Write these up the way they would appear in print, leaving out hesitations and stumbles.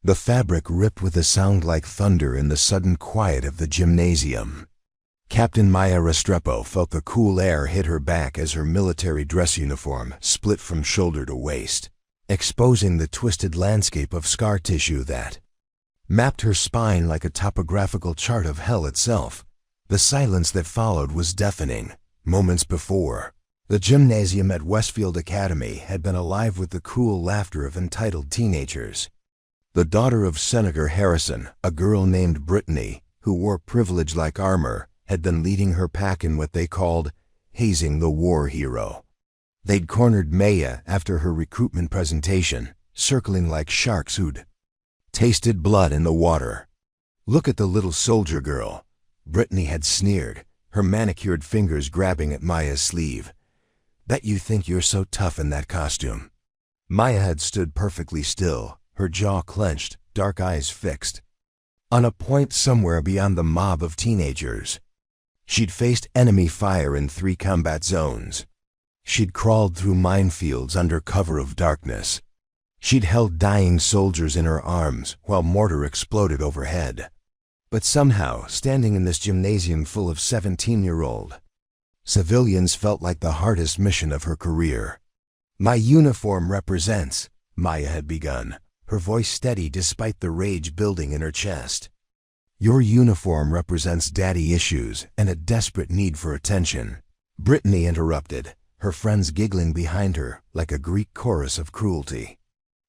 The fabric ripped with a sound like thunder in the sudden quiet of the gymnasium. Captain Maya Restrepo felt the cool air hit her back as her military dress uniform split from shoulder to waist, exposing the twisted landscape of scar tissue that mapped her spine like a topographical chart of hell itself. The silence that followed was deafening. Moments before, the gymnasium at Westfield Academy had been alive with the cool laughter of entitled teenagers. The daughter of Senator Harrison, a girl named Brittany, who wore privilege like armor, had been leading her pack in what they called hazing the war hero. They'd cornered Maya after her recruitment presentation, circling like sharks who'd tasted blood in the water. "Look at the little soldier girl," Brittany had sneered, her manicured fingers grabbing at Maya's sleeve. "Bet you think you're so tough in that costume." Maya had stood perfectly still, her jaw clenched, dark eyes fixed on a point somewhere beyond the mob of teenagers. She'd faced enemy fire in 3 combat zones. She'd crawled through minefields under cover of darkness. She'd held dying soldiers in her arms while mortar exploded overhead. But somehow, standing in this gymnasium full of 17-year-old civilians felt like the hardest mission of her career. "My uniform represents," Maya had begun, her voice steady despite the rage building in her chest. "Your uniform represents daddy issues and a desperate need for attention," Brittany interrupted, her friends giggling behind her like a Greek chorus of cruelty.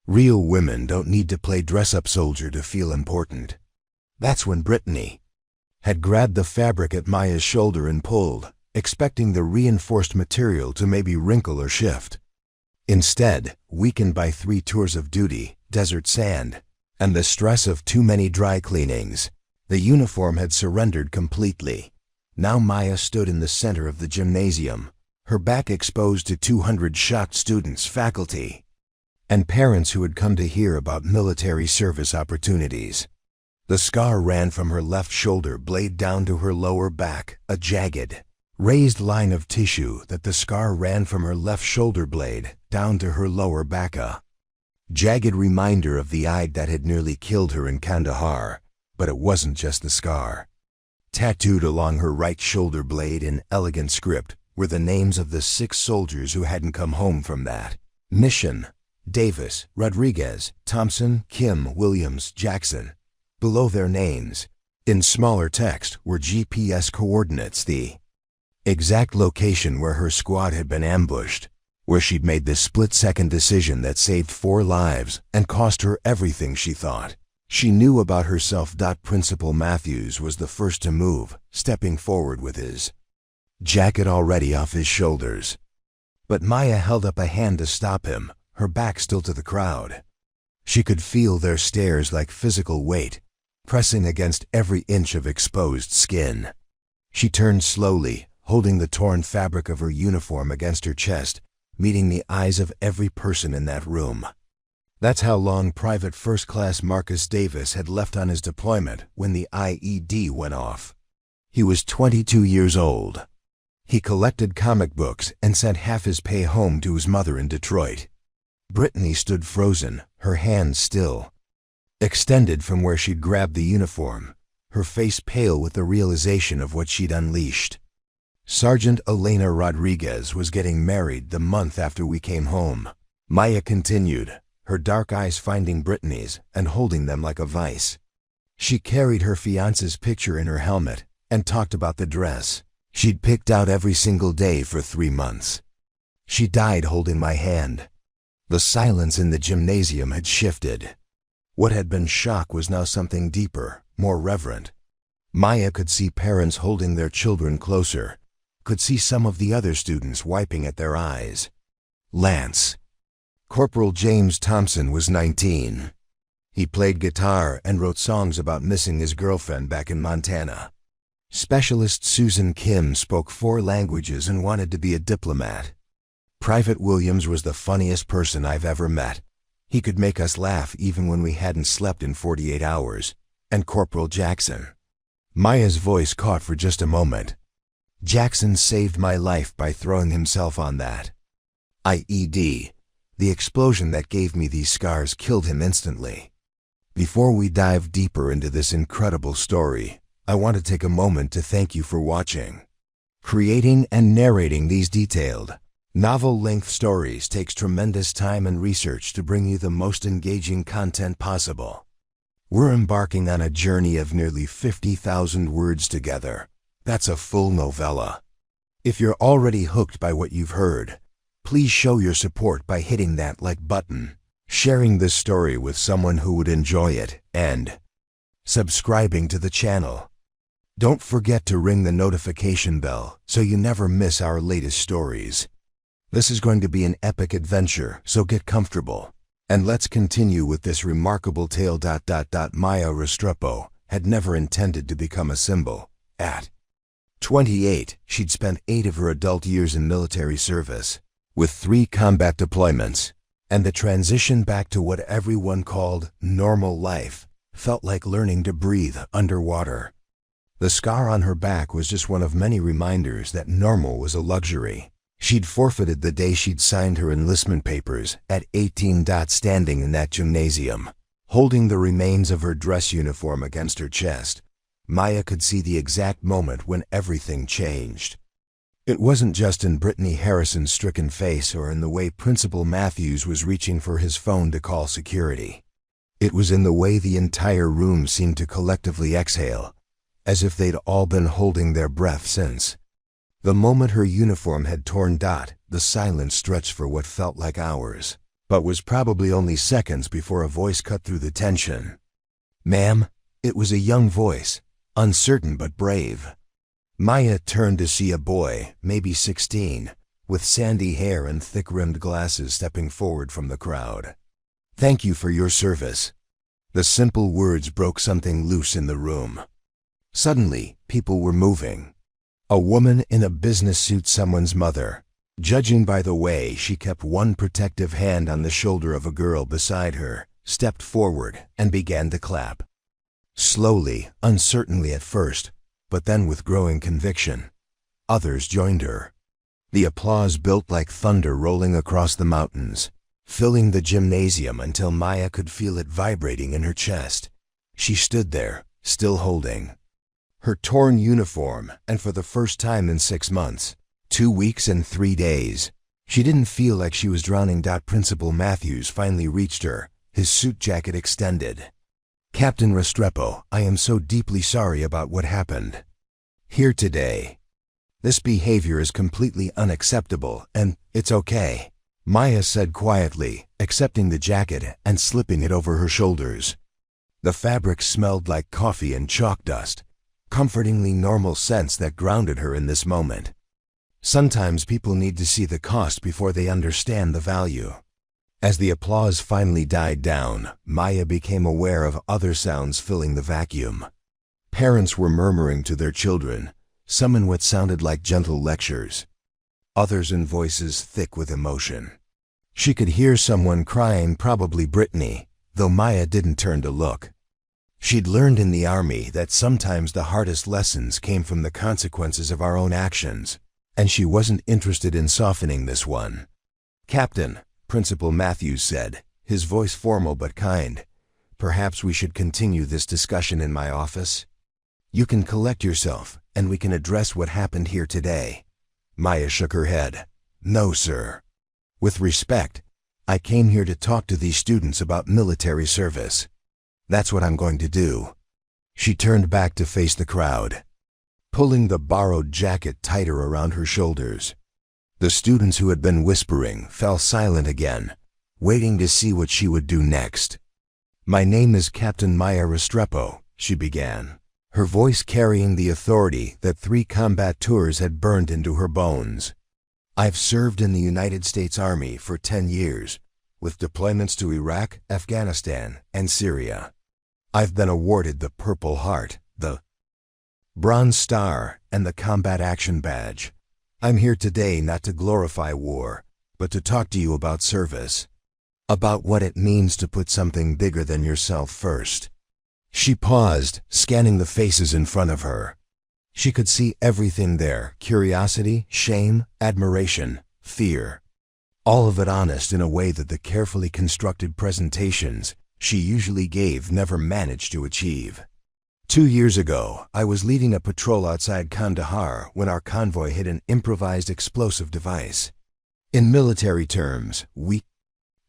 "Real women don't need to play dress-up soldier to feel important." That's when Brittany had grabbed the fabric at Maya's shoulder and pulled, expecting the reinforced material to maybe wrinkle or shift. Instead, weakened by 3 tours of duty, desert sand, and the stress of too many dry cleanings, the uniform had surrendered completely. Now Maya stood in the center of the gymnasium, her back exposed to 200 shocked students, faculty, and parents who had come to hear about military service opportunities. The scar ran from her left shoulder blade down to her lower back, a jagged, raised line of tissue that the scar ran from her left shoulder blade down to her lower back, a jagged reminder of the eye that had nearly killed her in Kandahar. But it wasn't just the scar. Tattooed along her right shoulder blade in elegant script were the names of the 6 soldiers who hadn't come home from that mission: Davis, Rodriguez, Thompson, Kim, Williams, Jackson. Below their names, in smaller text, were GPS coordinates, the exact location where her squad had been ambushed, where she'd made the split-second decision that saved 4 lives and cost her everything she thought she knew about herself. Principal Matthews was the first to move, stepping forward with his jacket already off his shoulders. But Maya held up a hand to stop him, her back still to the crowd. She could feel their stares like physical weight, pressing against every inch of exposed skin. She turned slowly, holding the torn fabric of her uniform against her chest, meeting the eyes of every person in that room. That's how long Private First Class Marcus Davis had left on his deployment when the IED went off. He was 22 years old. He collected comic books and sent half his pay home to his mother in Detroit. Brittany stood frozen, her hands still extended from where she'd grabbed the uniform, her face pale with the realization of what she'd unleashed. "Sergeant Elena Rodriguez was getting married the month after we came home," Maya continued, her dark eyes finding Brittany's and holding them like a vice. She carried her fiance's picture in her helmet and talked about the dress she'd picked out every single day for 3 months. "She died holding my hand." The silence in the gymnasium had shifted. What had been shock was now something deeper, more reverent. Maya could see parents holding their children closer, could see some of the other students wiping at their eyes. Lance. Corporal James Thompson was 19. He played guitar and wrote songs about missing his girlfriend back in Montana. Specialist Susan Kim spoke 4 languages and wanted to be a diplomat. Private Williams was the funniest person I've ever met. He could make us laugh even when we hadn't slept in 48 hours. And Corporal Jackson. Maya's voice caught for just a moment. "Jackson saved my life by throwing himself on that IED. The explosion that gave me these scars killed him instantly." Before we dive deeper into this incredible story, I want to take a moment to thank you for watching. Creating and narrating these detailed, novel-length stories takes tremendous time and research to bring you the most engaging content possible. We're embarking on a journey of nearly 50,000 words together. That's a full novella. If you're already hooked by what you've heard, please show your support by hitting that like button, sharing this story with someone who would enjoy it, and subscribing to the channel. Don't forget to ring the notification bell so you never miss our latest stories. This is going to be an epic adventure, so get comfortable. And let's continue with this remarkable tale. Maya Restrepo had never intended to become a symbol. At 28, she'd spent 8 of her adult years in military service, with 3 combat deployments, and the transition back to what everyone called normal life felt like learning to breathe underwater. The scar on her back was just one of many reminders that normal was a luxury. She'd forfeited the day she'd signed her enlistment papers at 18. Standing in that gymnasium, holding the remains of her dress uniform against her chest, Maya could see the exact moment when everything changed. It wasn't just in Brittany Harrison's stricken face or in the way Principal Matthews was reaching for his phone to call security. It was in the way the entire room seemed to collectively exhale, as if they'd all been holding their breath since the moment her uniform had torn. The silence stretched for what felt like hours, but was probably only seconds before a voice cut through the tension. "Ma'am?" It was a young voice, uncertain but brave. Maya turned to see a boy, maybe 16, with sandy hair and thick-rimmed glasses stepping forward from the crowd. "Thank you for your service." The simple words broke something loose in the room. Suddenly, people were moving. A woman in a business suit, someone's mother, judging by the way she kept one protective hand on the shoulder of a girl beside her, stepped forward and began to clap. Slowly, uncertainly at first, but then with growing conviction. Others joined her. The applause built like thunder rolling across the mountains, filling the gymnasium until Maya could feel it vibrating in her chest. She stood there, still holding her torn uniform, and for the first time in 6 months, 2 weeks and 3 days, she didn't feel like she was drowning. Principal Matthews finally reached her, his suit jacket extended. "Captain Restrepo, I am so deeply sorry about what happened here today. This behavior is completely unacceptable, and it's okay," Maya said quietly, accepting the jacket and slipping it over her shoulders. The fabric smelled like coffee and chalk dust, comfortingly normal scents that grounded her in this moment. Sometimes people need to see the cost before they understand the value. As the applause finally died down, Maya became aware of other sounds filling the vacuum. Parents were murmuring to their children, some in what sounded like gentle lectures, others in voices thick with emotion. She could hear someone crying, probably Brittany, though Maya didn't turn to look. She'd learned in the army that sometimes the hardest lessons came from the consequences of our own actions, and she wasn't interested in softening this one. "Captain," Principal Matthews said, his voice formal but kind, "perhaps we should continue this discussion in my office? You can collect yourself, and we can address what happened here today." Maya shook her head. "No, sir. With respect, I came here to talk to these students about military service. That's what I'm going to do." She turned back to face the crowd, pulling the borrowed jacket tighter around her shoulders. The students who had been whispering fell silent again, waiting to see what she would do next. "My name is Captain Maya Restrepo," she began, her voice carrying the authority that 3 combat tours had burned into her bones. "I've served in the United States Army for 10 years, with deployments to Iraq, Afghanistan, and Syria. I've been awarded the Purple Heart, the Bronze Star, and the Combat Action Badge. I'm here today not to glorify war, but to talk to you about service, about what it means to put something bigger than yourself first." She paused, scanning the faces in front of her. She could see everything there: curiosity, shame, admiration, fear. All of it honest in a way that the carefully constructed presentations she usually gave never managed to achieve. 2 years ago, I was leading a patrol outside Kandahar when our convoy hit an improvised explosive device. In military terms, we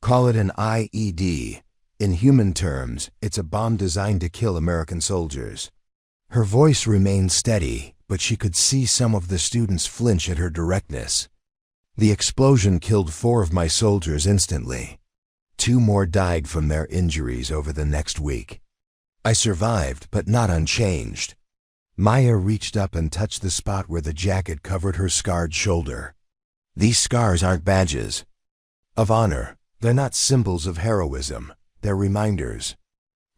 call it an IED. In human terms, it's a bomb designed to kill American soldiers. Her voice remained steady, but she could see some of the students flinch at her directness. The explosion killed 4 of my soldiers instantly. 2 more died from their injuries over the next week. I survived, but not unchanged. Maya reached up and touched the spot where the jacket covered her scarred shoulder. These scars aren't badges of honor. They're not symbols of heroism. They're reminders.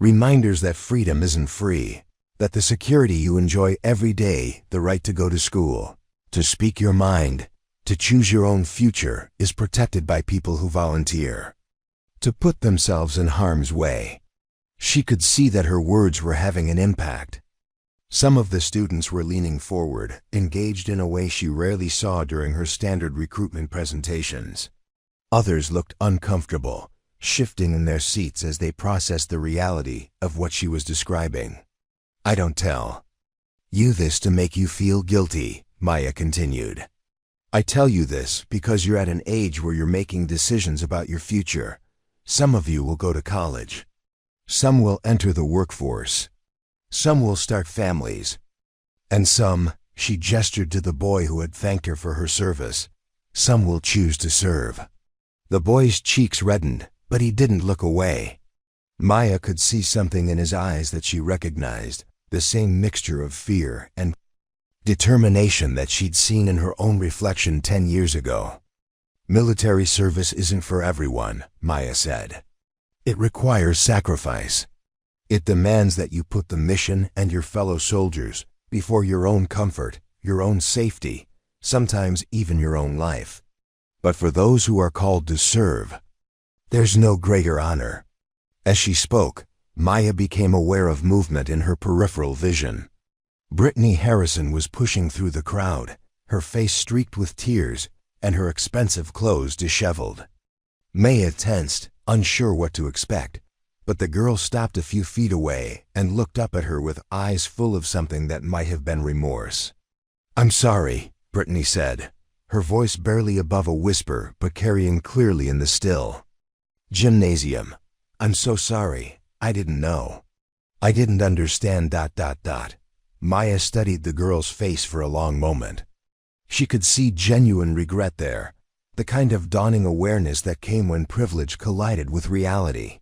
Reminders that freedom isn't free, that the security you enjoy every day, the right to go to school, to speak your mind, to choose your own future, is protected by people who volunteer to put themselves in harm's way. She could see that her words were having an impact. Some of the students were leaning forward, engaged in a way she rarely saw during her standard recruitment presentations. Others looked uncomfortable, shifting in their seats as they processed the reality of what she was describing. "I don't tell you this to make you feel guilty," Maya continued. "I tell you this because you're at an age where you're making decisions about your future. Some of you will go to college. Some will enter the workforce. Some will start families. And some," she gestured to the boy who had thanked her for her service, "some will choose to serve." The boy's cheeks reddened, but he didn't look away. Maya could see something in his eyes that she recognized, the same mixture of fear and determination that she'd seen in her own reflection 10 years ago. "Military service isn't for everyone," Maya said. "It requires sacrifice. It demands that you put the mission and your fellow soldiers before your own comfort, your own safety, sometimes even your own life. But for those who are called to serve, there's no greater honor." As she spoke, Maya became aware of movement in her peripheral vision. Brittany Harrison was pushing through the crowd, her face streaked with tears and her expensive clothes disheveled. Maya tensed, unsure what to expect, but the girl stopped a few feet away and looked up at her with eyes full of something that might have been remorse. "I'm sorry," Brittany said, her voice barely above a whisper but carrying clearly in the still. "Gymnasium. I'm so sorry. I didn't know. I didn't understand ... Maya studied the girl's face for a long moment. She could see genuine regret there, the kind of dawning awareness that came when privilege collided with reality.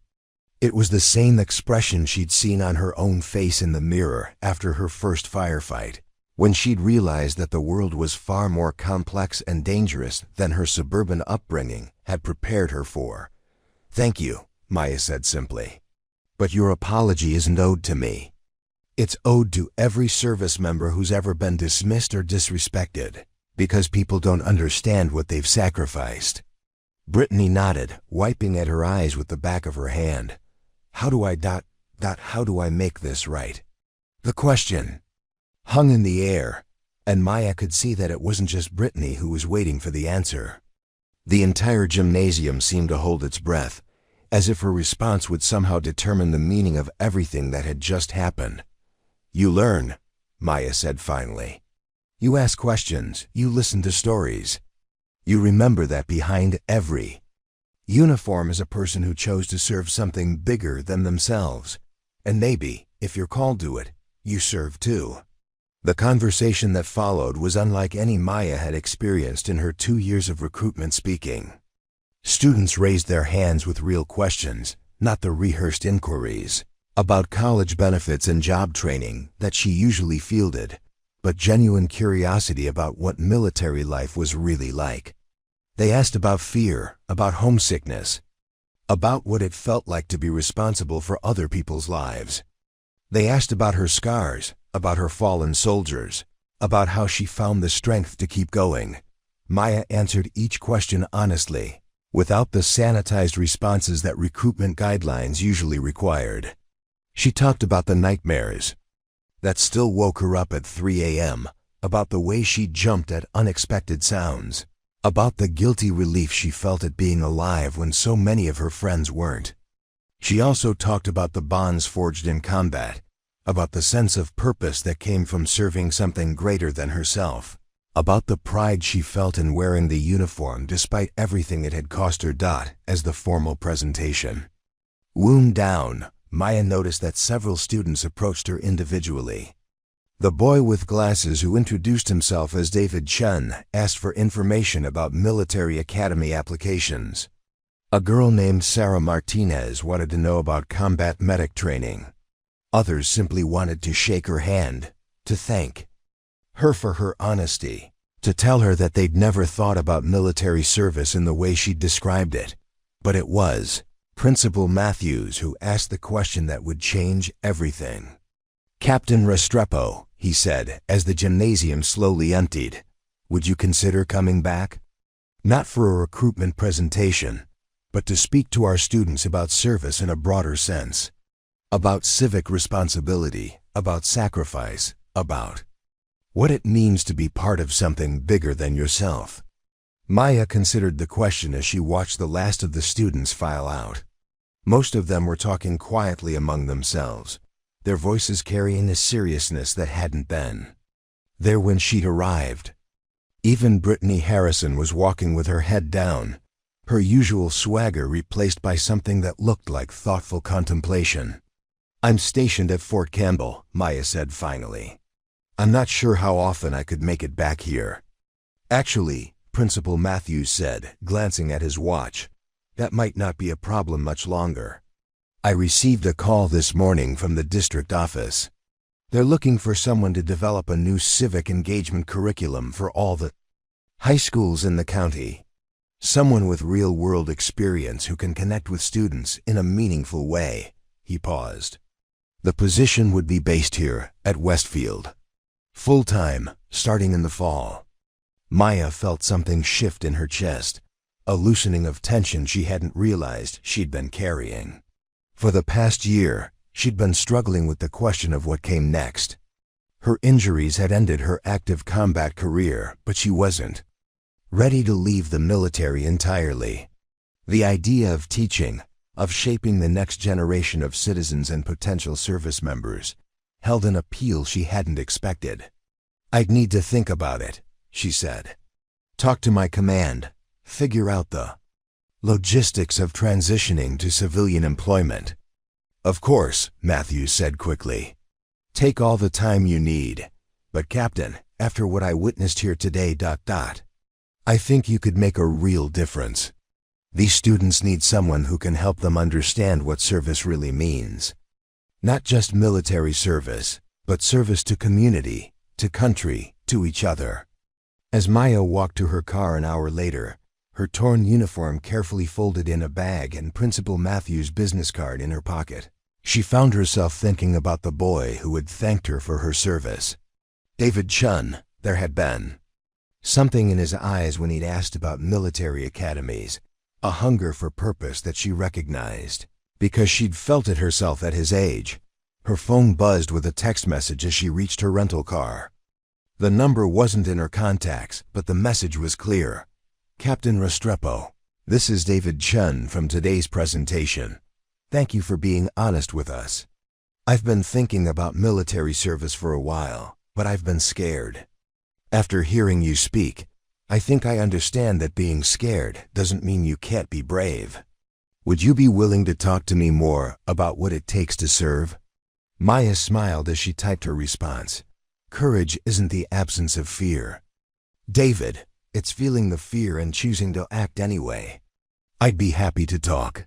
It was the same expression she'd seen on her own face in the mirror after her first firefight, when she'd realized that the world was far more complex and dangerous than her suburban upbringing had prepared her for. "Thank you," Maya said simply. "But your apology isn't owed to me. It's owed to every service member who's ever been dismissed or disrespected, because people don't understand what they've sacrificed." Brittany nodded, wiping at her eyes with the back of her hand. How do I make this right?" The question hung in the air, and Maya could see that it wasn't just Brittany who was waiting for the answer. The entire gymnasium seemed to hold its breath, as if her response would somehow determine the meaning of everything that had just happened. "You learn," Maya said finally. "You ask questions, you listen to stories. You remember that behind every uniform is a person who chose to serve something bigger than themselves. And maybe, if you're called to it, you serve too." The conversation that followed was unlike any Maya had experienced in her 2 years of recruitment speaking. Students raised their hands with real questions, not the rehearsed inquiries about college benefits and job training that she usually fielded, but genuine curiosity about what military life was really like. They asked about fear, about homesickness, about what it felt like to be responsible for other people's lives. They asked about her scars, about her fallen soldiers, about how she found the strength to keep going. Maya answered each question honestly, without the sanitized responses that recruitment guidelines usually required. She talked about the nightmares that still woke her up at 3 a.m., about the way she jumped at unexpected sounds, about the guilty relief she felt at being alive when so many of her friends weren't. She also talked about the bonds forged in combat, about the sense of purpose that came from serving something greater than herself, about the pride she felt in wearing the uniform despite everything it had cost her. As the formal presentation wound down, Maya noticed that several students approached her individually. The boy with glasses, who introduced himself as David Chen, asked for information about military academy applications. A girl named Sarah Martinez wanted to know about combat medic training. Others simply wanted to shake her hand, to thank her for her honesty, to tell her that they'd never thought about military service in the way she'd described it. But it was Principal Matthews who asked the question that would change everything. "Captain Restrepo," he said, as the gymnasium slowly emptied, "would you consider coming back? Not for a recruitment presentation, but to speak to our students about service in a broader sense. About civic responsibility, about sacrifice, about what it means to be part of something bigger than yourself." Maya considered the question as she watched the last of the students file out. Most of them were talking quietly among themselves, their voices carrying a seriousness that hadn't been there when she'd arrived. Even Brittany Harrison was walking with her head down, her usual swagger replaced by something that looked like thoughtful contemplation. "I'm stationed at Fort Campbell," Maya said finally. "I'm not sure how often I could make it back here." "Actually," Principal Matthews said, glancing at his watch, "that might not be a problem much longer. I received a call this morning from the district office. They're looking for someone to develop a new civic engagement curriculum for all the high schools in the county. Someone with real-world experience who can connect with students in a meaningful way." He paused. "The position would be based here at Westfield. Full-time, starting in the fall." Maya felt something shift in her chest, a loosening of tension she hadn't realized she'd been carrying. For the past year, she'd been struggling with the question of what came next. Her injuries had ended her active combat career, but she wasn't ready to leave the military entirely. The idea of teaching, of shaping the next generation of citizens and potential service members, held an appeal she hadn't expected. "I'd need to think about it," she said. "Talk to my command, figure out the logistics of transitioning to civilian employment." "Of course," Matthews said quickly. "Take all the time you need. But Captain, after what I witnessed here today, I think you could make a real difference. These students need someone who can help them understand what service really means. Not just military service, but service to community, to country, to each other." As Maya walked to her car an hour later, her torn uniform carefully folded in a bag and Principal Matthews' business card in her pocket, she found herself thinking about the boy who had thanked her for her service. David Chen. There had been something in his eyes when he'd asked about military academies, a hunger for purpose that she recognized, because she'd felt it herself at his age. Her phone buzzed with a text message as she reached her rental car. The number wasn't in her contacts, but the message was clear. "Captain Restrepo, this is David Chen from today's presentation. Thank you for being honest with us. I've been thinking about military service for a while, but I've been scared. After hearing you speak, I think I understand that being scared doesn't mean you can't be brave. Would you be willing to talk to me more about what it takes to serve?" Maya smiled as she typed her response. "Courage isn't the absence of fear, David. It's feeling the fear and choosing to act anyway. I'd be happy to talk."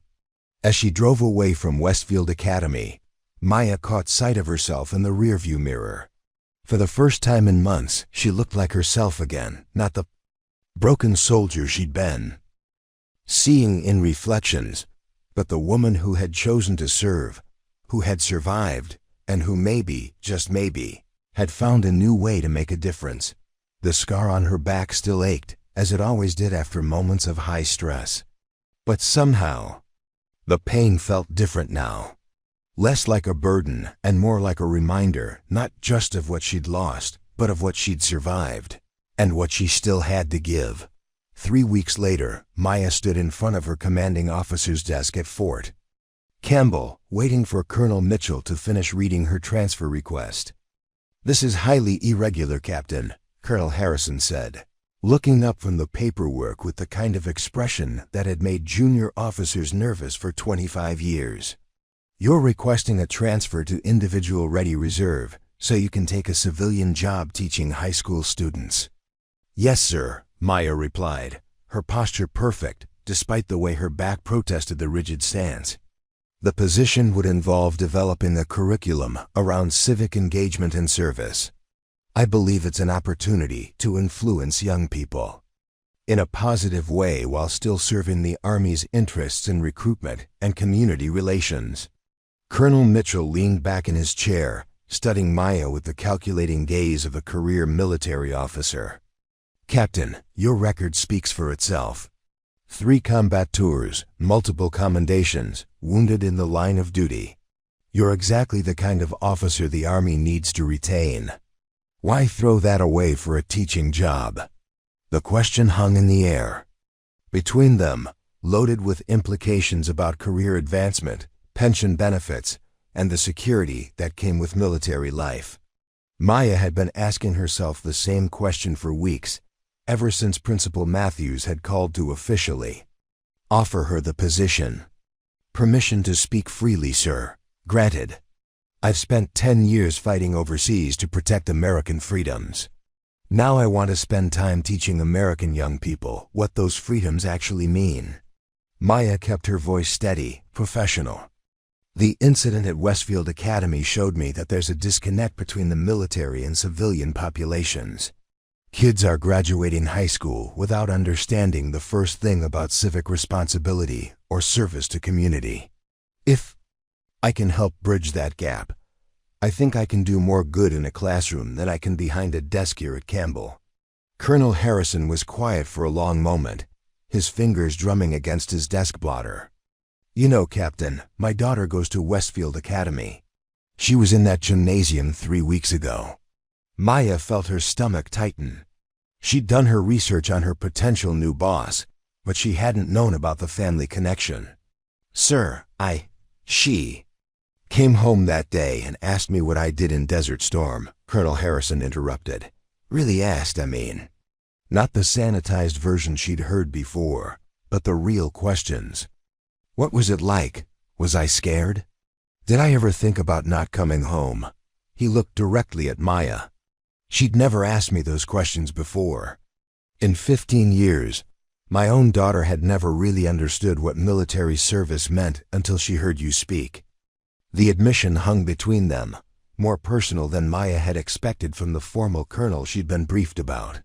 As she drove away from Westfield Academy, Maya caught sight of herself in the rearview mirror. For the first time in months, she looked like herself again, not the broken soldier she'd been seeing in reflections, but the woman who had chosen to serve, who had survived, and who maybe, just maybe, had found a new way to make a difference. The scar on her back still ached, as it always did after moments of high stress. But somehow, the pain felt different now. Less like a burden and more like a reminder, not just of what she'd lost, but of what she'd survived, and what she still had to give. 3 weeks later, Maya stood in front of her commanding officer's desk at Fort Campbell, waiting for Colonel Mitchell to finish reading her transfer request. "This is highly irregular, Captain," Colonel Harrison said, looking up from the paperwork with the kind of expression that had made junior officers nervous for 25 years. "You're requesting a transfer to Individual Ready Reserve so you can take a civilian job teaching high school students." "Yes, sir," Maya replied, her posture perfect despite the way her back protested the rigid stance. "The position would involve developing a curriculum around civic engagement and service. I believe it's an opportunity to influence young people in a positive way while still serving the Army's interests in recruitment and community relations." Colonel Mitchell leaned back in his chair, studying Maya with the calculating gaze of a career military officer. "Captain, your record speaks for itself. 3 combat tours, multiple commendations, wounded in the line of duty. You're exactly the kind of officer the Army needs to retain. Why throw that away for a teaching job?" The question hung in the air. Between them, loaded with implications about career advancement, pension benefits, and the security that came with military life. Maya had been asking herself the same question for weeks, ever since Principal Matthews had called to officially offer her the position. "Permission to speak freely, sir. Granted. I've spent 10 years fighting overseas to protect American freedoms. Now I want to spend time teaching American young people what those freedoms actually mean." Maya kept her voice steady, professional. "The incident at Westfield Academy showed me that there's a disconnect between the military and civilian populations. Kids are graduating high school without understanding the first thing about civic responsibility or service to community. If I can help bridge that gap, I think I can do more good in a classroom than I can behind a desk here at Campbell." Colonel Harrison was quiet for a long moment, his fingers drumming against his desk blotter. "You know, Captain, my daughter goes to Westfield Academy. She was in that gymnasium 3 weeks ago." Maya felt her stomach tighten. She'd done her research on her potential new boss, but she hadn't known about the family connection. "Sir, she came home that day and asked me what I did in Desert Storm," Colonel Harrison interrupted. "Really asked, I mean. Not the sanitized version she'd heard before, but the real questions. What was it like? Was I scared? Did I ever think about not coming home?" He looked directly at Maya. She'd never asked me those questions before. In 15 years, my own daughter had never really understood what military service meant until she heard you speak. The admission hung between them, more personal than Maya had expected from the formal colonel she'd been briefed about.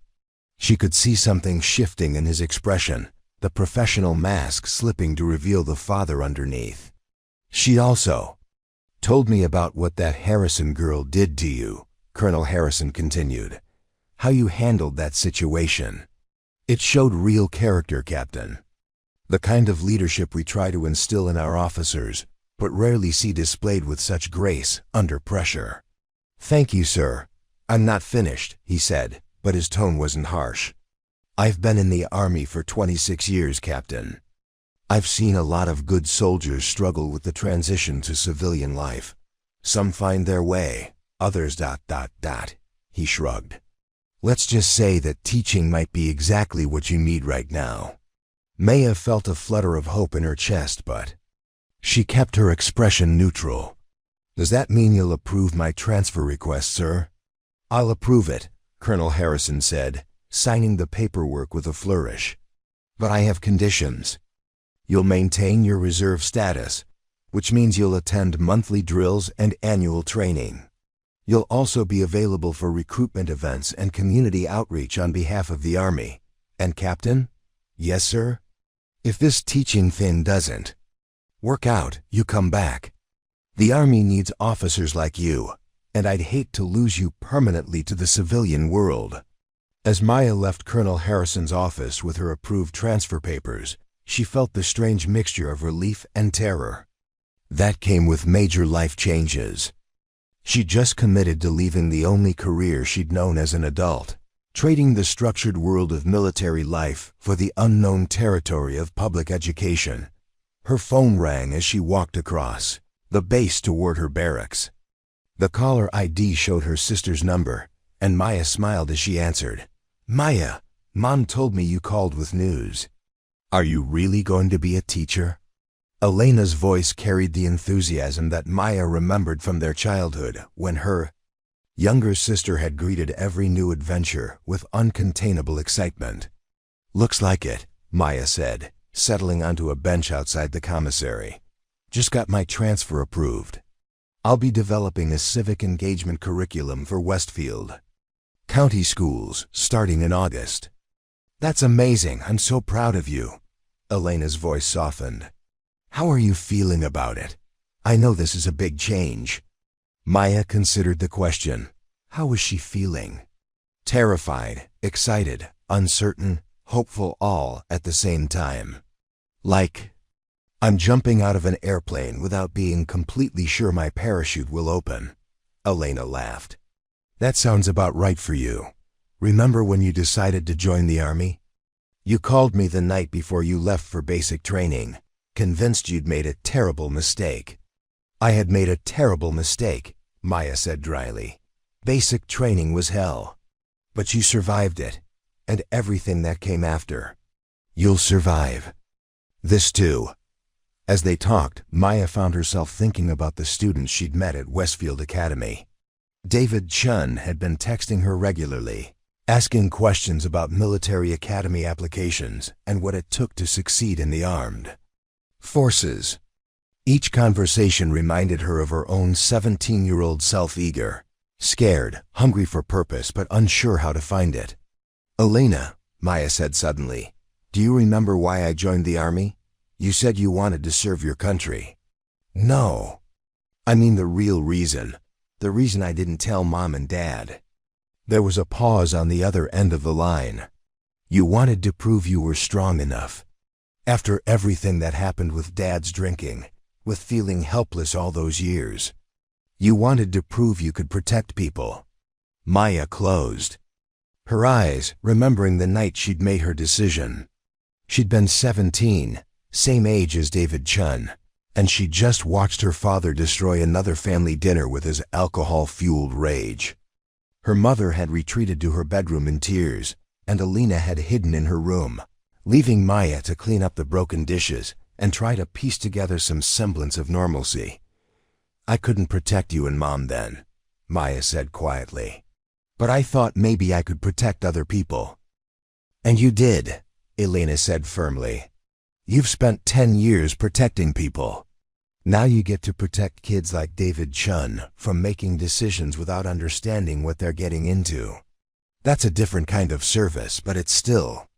She could see something shifting in his expression, the professional mask slipping to reveal the father underneath. "She also told me about what that Harrison girl did to you," Colonel Harrison continued. "How you handled that situation. It showed real character, Captain. The kind of leadership we try to instill in our officers, but rarely see displayed with such grace under pressure." "Thank you, sir. I'm not finished," he said, but his tone wasn't harsh. "I've been in the Army for 26 years, Captain. I've seen a lot of good soldiers struggle with the transition to civilian life. Some find their way, others ... He shrugged. "Let's just say that teaching might be exactly what you need right now." Maya felt a flutter of hope in her chest, but she kept her expression neutral. "Does that mean you'll approve my transfer request, sir?" "I'll approve it," Colonel Harrison said, signing the paperwork with a flourish. "But I have conditions. You'll maintain your reserve status, which means you'll attend monthly drills and annual training. You'll also be available for recruitment events and community outreach on behalf of the Army. And Captain?" "Yes, sir?" "If this teaching thing doesn't work out, you come back. The Army needs officers like you, and I'd hate to lose you permanently to the civilian world." As Maya left Colonel Harrison's office with her approved transfer papers, she felt the strange mixture of relief and terror. That came with major life changes. She'd just committed to leaving the only career she'd known as an adult, trading the structured world of military life for the unknown territory of public education. Her phone rang as she walked across the base toward her barracks. The caller ID showed her sister's number, and Maya smiled as she answered. "Maya, Mom told me you called with news. Are you really going to be a teacher?" Elena's voice carried the enthusiasm that Maya remembered from their childhood when her younger sister had greeted every new adventure with uncontainable excitement. "Looks like it," Maya said, settling onto a bench outside the commissary. "Just got my transfer approved. I'll be developing a civic engagement curriculum for Westfield County schools starting in August." "That's amazing. I'm so proud of you." Elena's voice softened. "How are you feeling about it? I know this is a big change." Maya considered the question. How was she feeling? Terrified, excited, uncertain, hopeful, all at the same time. Like, "I'm jumping out of an airplane without being completely sure my parachute will open." Elena laughed. "That sounds about right for you. Remember when you decided to join the army? You called me the night before you left for basic training, convinced you'd made a terrible mistake." "I had made a terrible mistake," Maya said dryly. "Basic training was hell. But you survived it, and everything that came after. You'll survive. This too." As they talked, Maya found herself thinking about the students she'd met at Westfield Academy. David Chen had been texting her regularly, asking questions about military academy applications and what it took to succeed in the armed forces. Each conversation reminded her of her own 17-year-old self, eager, scared, hungry for purpose, but unsure how to find it. "Elena," Maya said suddenly, "do you remember why I joined the army? You said you wanted to serve your country." "No. I mean the real reason. The reason I didn't tell Mom and Dad." There was a pause on the other end of the line. "You wanted to prove you were strong enough. After everything that happened with Dad's drinking, with feeling helpless all those years. You wanted to prove you could protect people." Maya closed her eyes, remembering the night she'd made her decision. She'd been 17, same age as David Chen, and she'd just watched her father destroy another family dinner with his alcohol-fueled rage. Her mother had retreated to her bedroom in tears, and Elena had hidden in her room, leaving Maya to clean up the broken dishes and try to piece together some semblance of normalcy. "I couldn't protect you and Mom then," Maya said quietly. "But I thought maybe I could protect other people." "And you did," Elena said firmly. "You've spent 10 years protecting people. Now you get to protect kids like David Chen from making decisions without understanding what they're getting into. That's a different kind of service, but it's still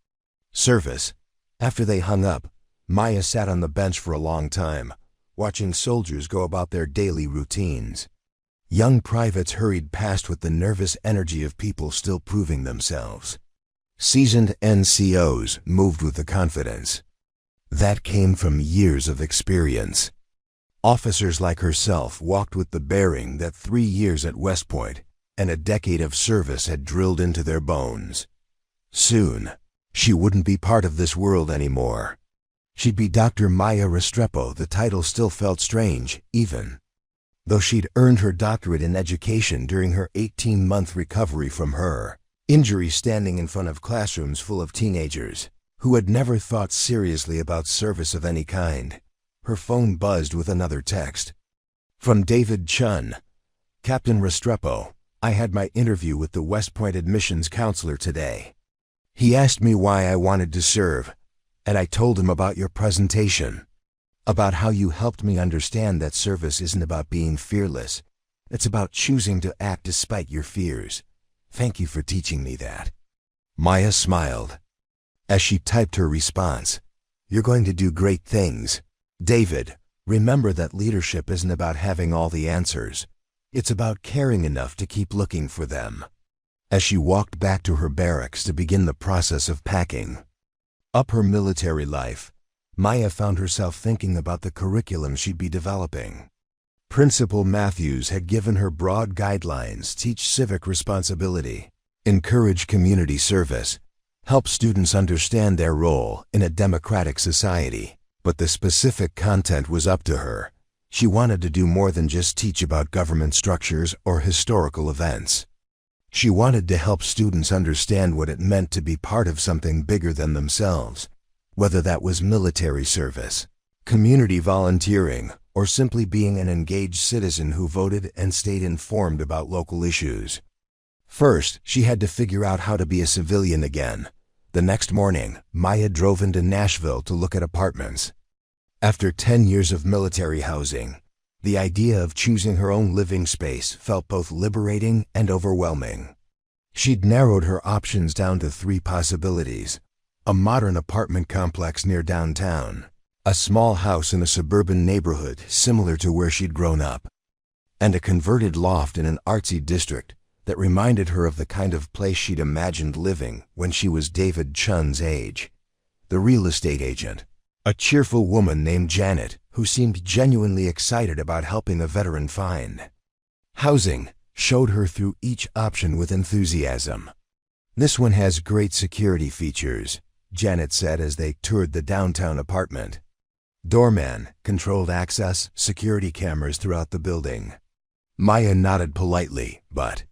service." After they hung up, Maya sat on the bench for a long time, watching soldiers go about their daily routines. Young privates hurried past with the nervous energy of people still proving themselves. Seasoned NCOs moved with the confidence that came from years of experience. Officers like herself walked with the bearing that 3 years at West Point and a decade of service had drilled into their bones. Soon, she wouldn't be part of this world anymore. She'd be Dr. Maya Restrepo. The title still felt strange, even though she'd earned her doctorate in education during her 18-month recovery from her injury, standing in front of classrooms full of teenagers who had never thought seriously about service of any kind. Her phone buzzed with another text. From David Chen. "Captain Restrepo, I had my interview with the West Point admissions counselor today. He asked me why I wanted to serve, and I told him about your presentation, about how you helped me understand that service isn't about being fearless. It's about choosing to act despite your fears. Thank you for teaching me that." Maya smiled as she typed her response. "You're going to do great things. David, remember that leadership isn't about having all the answers. It's about caring enough to keep looking for them." As she walked back to her barracks to begin the process of packing up her military life, Maya found herself thinking about the curriculum she'd be developing. Principal Matthews had given her broad guidelines: teach civic responsibility, encourage community service, help students understand their role in a democratic society. But the specific content was up to her. She wanted to do more than just teach about government structures or historical events. She wanted to help students understand what it meant to be part of something bigger than themselves, whether that was military service, community volunteering, or simply being an engaged citizen who voted and stayed informed about local issues. First, she had to figure out how to be a civilian again. The next morning, Maya drove into Nashville to look at apartments. After 10 years of military housing, the idea of choosing her own living space felt both liberating and overwhelming. She'd narrowed her options down to 3 possibilities: a modern apartment complex near downtown, a small house in a suburban neighborhood similar to where she'd grown up, and a converted loft in an artsy district that reminded her of the kind of place she'd imagined living when she was David Chen's age. The real estate agent, a cheerful woman named Janet, who seemed genuinely excited about helping a veteran find housing, showed her through each option with enthusiasm. "This one has great security features," Janet said as they toured the downtown apartment. "Doorman, controlled access, security cameras throughout the building." Maya nodded politely, but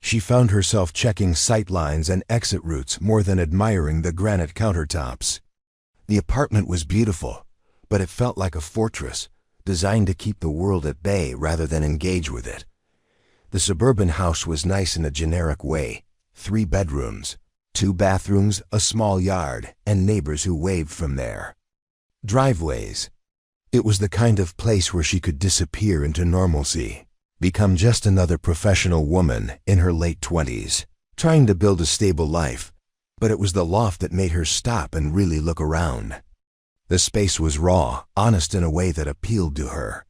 she found herself checking sight lines and exit routes more than admiring the granite countertops. The apartment was beautiful, but it felt like a fortress, designed to keep the world at bay rather than engage with it. The suburban house was nice in a generic way: 3 bedrooms, 2 bathrooms, a small yard, and neighbors who waved from their driveways. It was the kind of place where she could disappear into normalcy, become just another professional woman in her late 20s, trying to build a stable life. But it was the loft that made her stop and really look around. The space was raw, honest in a way that appealed to her.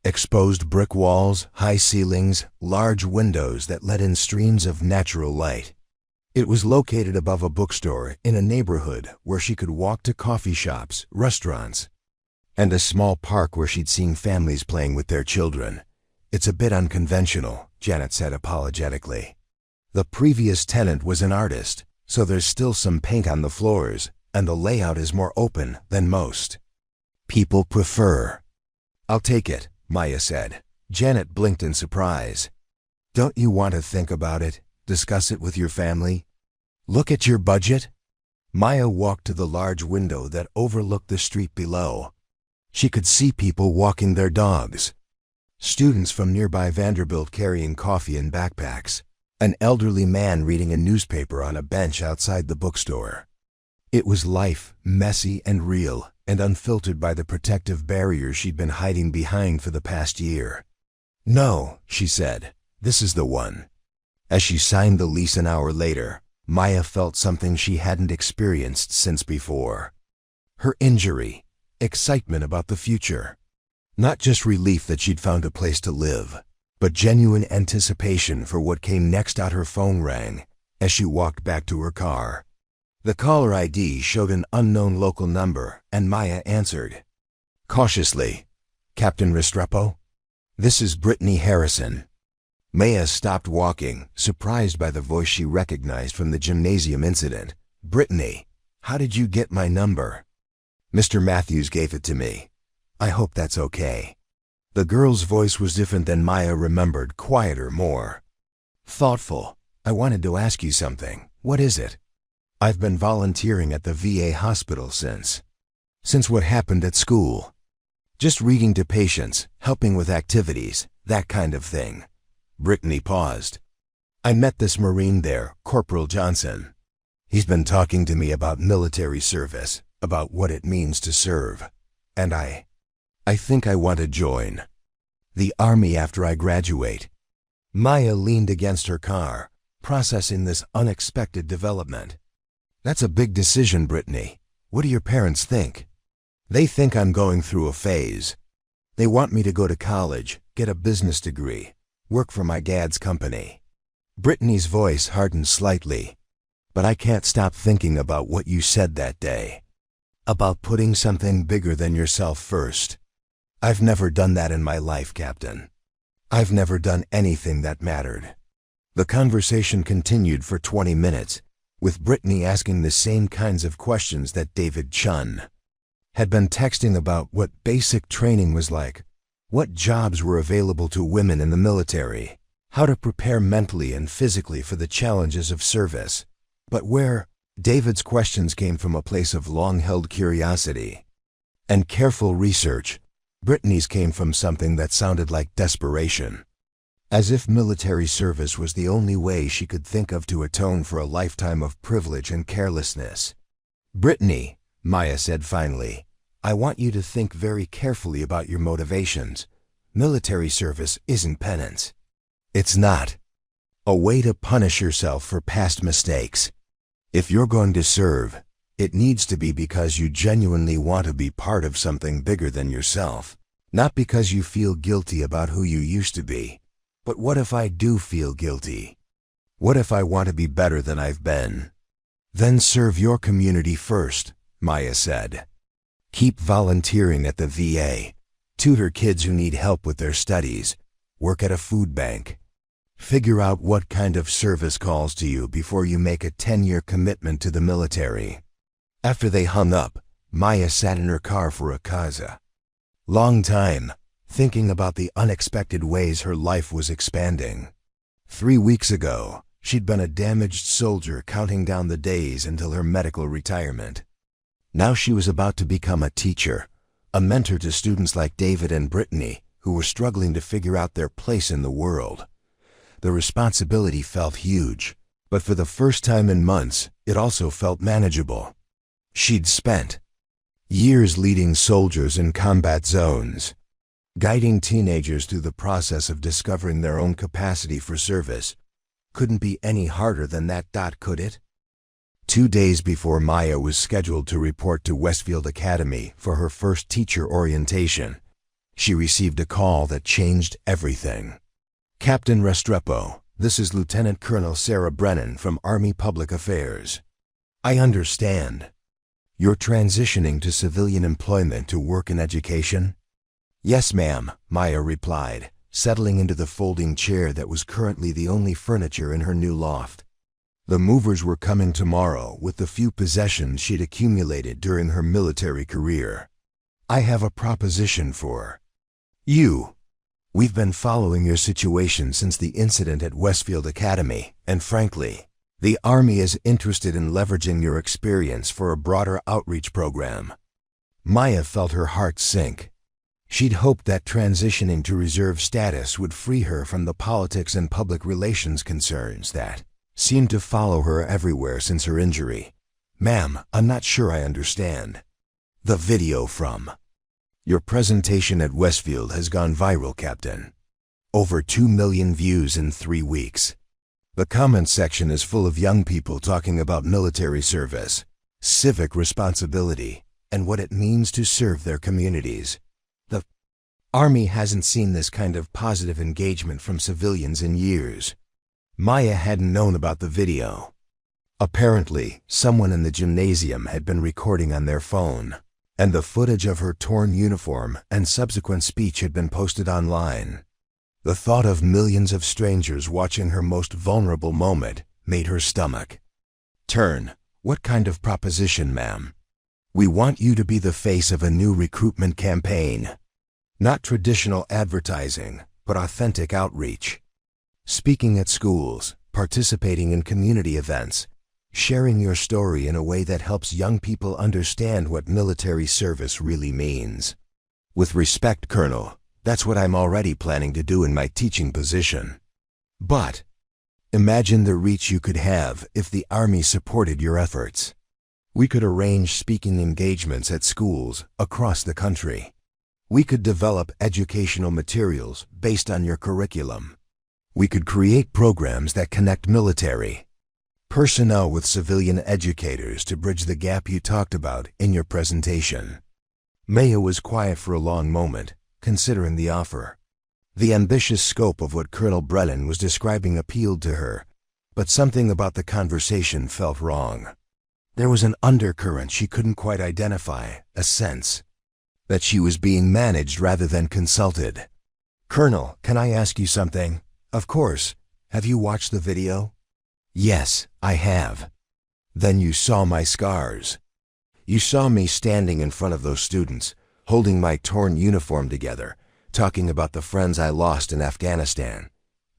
Exposed brick walls, high ceilings, large windows that let in streams of natural light. It was located above a bookstore in a neighborhood where she could walk to coffee shops, restaurants, and a small park where she'd seen families playing with their children. "It's a bit unconventional," Janet said apologetically. "The previous tenant was an artist, so there's still some paint on the floors, and the layout is more open than most people prefer." "I'll take it," Maya said. Janet blinked in surprise. "Don't you want to think about it, discuss it with your family? Look at your budget?" Maya walked to the large window that overlooked the street below. She could see people walking their dogs, students from nearby Vanderbilt carrying coffee in backpacks, an elderly man reading a newspaper on a bench outside the bookstore. It was life, messy and real, and unfiltered by the protective barriers she'd been hiding behind for the past year. "No," she said, "this is the one." As she signed the lease an hour later, Maya felt something she hadn't experienced since before. Her injury, excitement about the future. Not just relief that she'd found a place to live, but genuine anticipation for what came next. Her phone rang as she walked back to her car. The caller ID showed an unknown local number, and Maya answered. Cautiously, "Captain Restrepo? This is Brittany Harrison." Maya stopped walking, surprised by the voice she recognized from the gymnasium incident. "Brittany, how did you get my number?" "Mr. Matthews gave it to me. I hope that's okay." The girl's voice was different than Maya remembered, quieter, more thoughtful. "I wanted to ask you something. What is it?" "I've been volunteering at the VA hospital since what happened at school. Just reading to patients, helping with activities, that kind of thing." Brittany paused. "I met this Marine there, Corporal Johnson. He's been talking to me about military service, about what it means to serve. And I think I want to join the Army after I graduate." Maya leaned against her car, processing this unexpected development. "That's a big decision, Brittany. What do your parents think?" "They think I'm going through a phase. They want me to go to college, get a business degree, work for my dad's company." Brittany's voice hardened slightly. "But I can't stop thinking about what you said that day. About putting something bigger than yourself first. I've never done that in my life, Captain. I've never done anything that mattered." The conversation continued for 20 minutes, with Brittany asking the same kinds of questions that David Chen had been texting about what basic training was like, what jobs were available to women in the military, how to prepare mentally and physically for the challenges of service. But where David's questions came from a place of long-held curiosity and careful research, Brittany's came from something that sounded like desperation. As if military service was the only way she could think of to atone for a lifetime of privilege and carelessness. "Brittany," Maya said finally, "I want you to think very carefully about your motivations. Military service isn't penance. It's not a way to punish yourself for past mistakes. If you're going to serve, it needs to be because you genuinely want to be part of something bigger than yourself, not because you feel guilty about who you used to be. But what if I do feel guilty? What if I want to be better than I've been? Then serve your community first," Maya said. "Keep volunteering at the VA, tutor kids who need help with their studies, work at a food bank. Figure out what kind of service calls to you before you make a 10-year commitment to the military." After they hung up, Maya sat in her car for a long time, thinking about the unexpected ways her life was expanding. 3 weeks ago, she'd been a damaged soldier counting down the days until her medical retirement. Now she was about to become a teacher, a mentor to students like David and Brittany, who were struggling to figure out their place in the world. The responsibility felt huge, but for the first time in months, it also felt manageable. She'd spent years leading soldiers in combat zones, guiding teenagers through the process of discovering their own capacity for service. Couldn't be any harder than that, could it? 2 days before Maya was scheduled to report to Westfield Academy for her first teacher orientation, she received a call that changed everything. "Captain Restrepo, this is Lieutenant Colonel Sarah Brennan from Army Public Affairs. I understand. You're transitioning to civilian employment to work in education?" "Yes, ma'am," Maya replied, settling into the folding chair that was currently the only furniture in her new loft. The movers were coming tomorrow with the few possessions she'd accumulated during her military career. "I have a proposition for you. We've been following your situation since the incident at Westfield Academy, and frankly, the Army is interested in leveraging your experience for a broader outreach program." Maya felt her heart sink. She'd hoped that transitioning to reserve status would free her from the politics and public relations concerns that seemed to follow her everywhere since her injury. "Ma'am, I'm not sure I understand." "The video from your presentation at Westfield has gone viral, Captain. Over 2 million views in 3 weeks. The comment section is full of young people talking about military service, civic responsibility, and what it means to serve their communities. The Army hasn't seen this kind of positive engagement from civilians in years." Maya hadn't known about the video. Apparently, someone in the gymnasium had been recording on their phone, and the footage of her torn uniform and subsequent speech had been posted online. The thought of millions of strangers watching her most vulnerable moment made her stomach turn. "What kind of proposition, ma'am?" "We want you to be the face of a new recruitment campaign. Not traditional advertising, but authentic outreach. Speaking at schools, participating in community events, sharing your story in a way that helps young people understand what military service really means. With respect, Colonel, that's what I'm already planning to do in my teaching position. But imagine the reach you could have if the Army supported your efforts. We could arrange speaking engagements at schools across the country. We could develop educational materials based on your curriculum. We could create programs that connect military personnel with civilian educators to bridge the gap you talked about in your presentation." Maya was quiet for a long moment, considering the offer. The ambitious scope of what Colonel Brennan was describing appealed to her, but something about the conversation felt wrong. There was an undercurrent she couldn't quite identify, a sense that she was being managed rather than consulted. "Colonel, can I ask you something?" "Of course. Have you watched the video?" "Yes, I have." "Then you saw my scars." You saw me standing in front of those students, holding my torn uniform together, talking about the friends I lost in Afghanistan.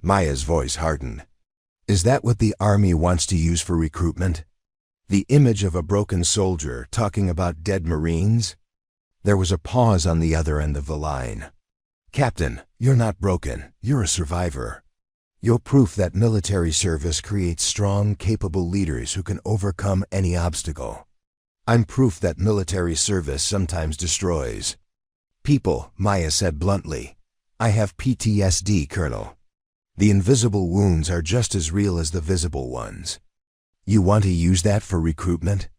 Maya's voice hardened. Is that what the Army wants to use for recruitment? The image of a broken soldier talking about dead Marines? There was a pause on the other end of the line. Captain, you're not broken, you're a survivor. You're proof that military service creates strong, capable leaders who can overcome any obstacle. I'm proof that military service sometimes destroys people, Maya said bluntly. I have PTSD, Colonel. The invisible wounds are just as real as the visible ones. You want to use that for recruitment?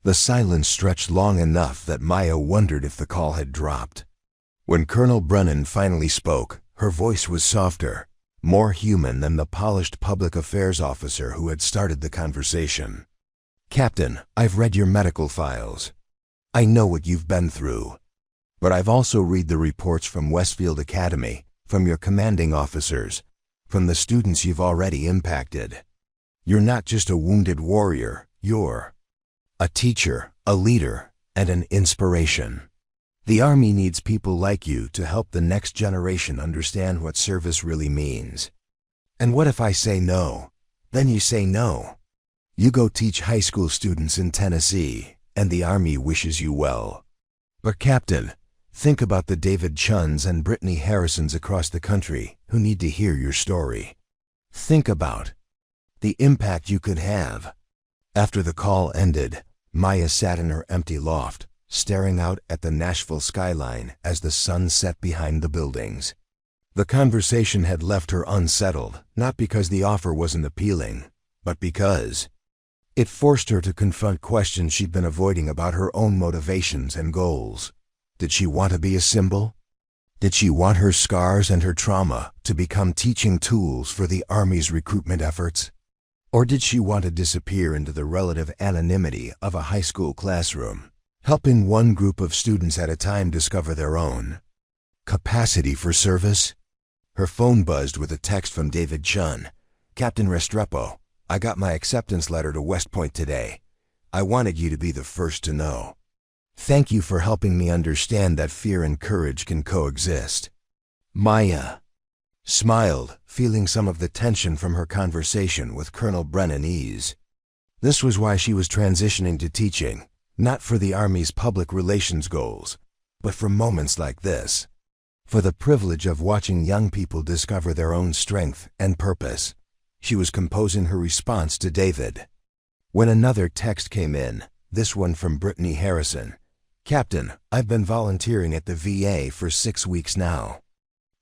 The silence stretched long enough that Maya wondered if the call had dropped. When Colonel Brennan finally spoke, her voice was softer, more human than the polished public affairs officer who had started the conversation. Captain, I've read your medical files. I know what you've been through. But I've also read the reports from Westfield Academy, from your commanding officers, from the students you've already impacted. You're not just a wounded warrior, you're a teacher, a leader, and an inspiration. The Army needs people like you to help the next generation understand what service really means. And what if I say no? Then you say no. You go teach high school students in Tennessee, and the Army wishes you well. But Captain, think about the David Chens and Brittany Harrisons across the country who need to hear your story. Think about the impact you could have. After the call ended, Maya sat in her empty loft, staring out at the Nashville skyline as the sun set behind the buildings. The conversation had left her unsettled, not because the offer wasn't appealing, but because it forced her to confront questions she'd been avoiding about her own motivations and goals. Did she want to be a symbol? Did she want her scars and her trauma to become teaching tools for the Army's recruitment efforts? Or did she want to disappear into the relative anonymity of a high school classroom, helping one group of students at a time discover their own capacity for service? Her phone buzzed with a text from David Chen. Captain Restrepo, I got my acceptance letter to West Point today. I wanted you to be the first to know. Thank you for helping me understand that fear and courage can coexist. Maya smiled, feeling some of the tension from her conversation with Colonel Brennan ease. This was why she was transitioning to teaching, not for the Army's public relations goals, but for moments like this. For the privilege of watching young people discover their own strength and purpose. She was composing her response to David when another text came in, this one from Brittany Harrison. Captain, I've been volunteering at the VA for 6 weeks now.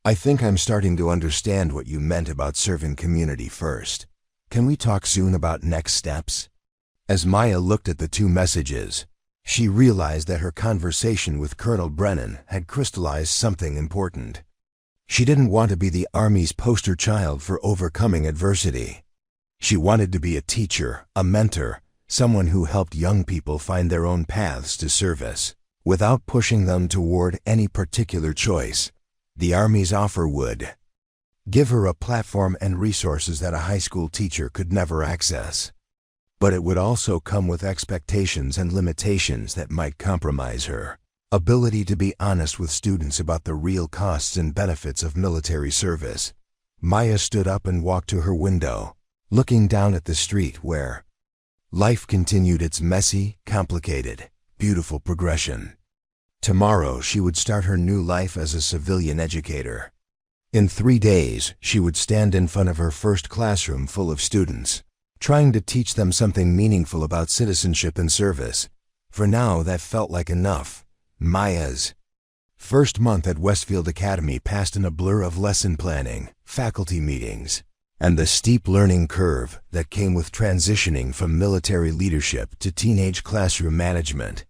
I think I'm starting to understand what you meant about serving community first. Can we talk soon about next steps? As Maya looked at the two messages, she realized that her conversation with Colonel Brennan had crystallized something important. She didn't want to be the Army's poster child for overcoming adversity. She wanted to be a teacher, a mentor, someone who helped young people find their own paths to service, without pushing them toward any particular choice. The Army's offer would give her a platform and resources that a high school teacher could never access. But it would also come with expectations and limitations that might compromise her ability to be honest with students about the real costs and benefits of military service. Maya stood up and walked to her window, looking down at the street where life continued its messy, complicated, beautiful progression. Tomorrow she would start her new life as a civilian educator. In 3 days, she would stand in front of her first classroom full of students, trying to teach them something meaningful about citizenship and service. For now, that felt like enough. Maya's first month at Westfield Academy passed in a blur of lesson planning, faculty meetings, and the steep learning curve that came with transitioning from military leadership to teenage classroom management.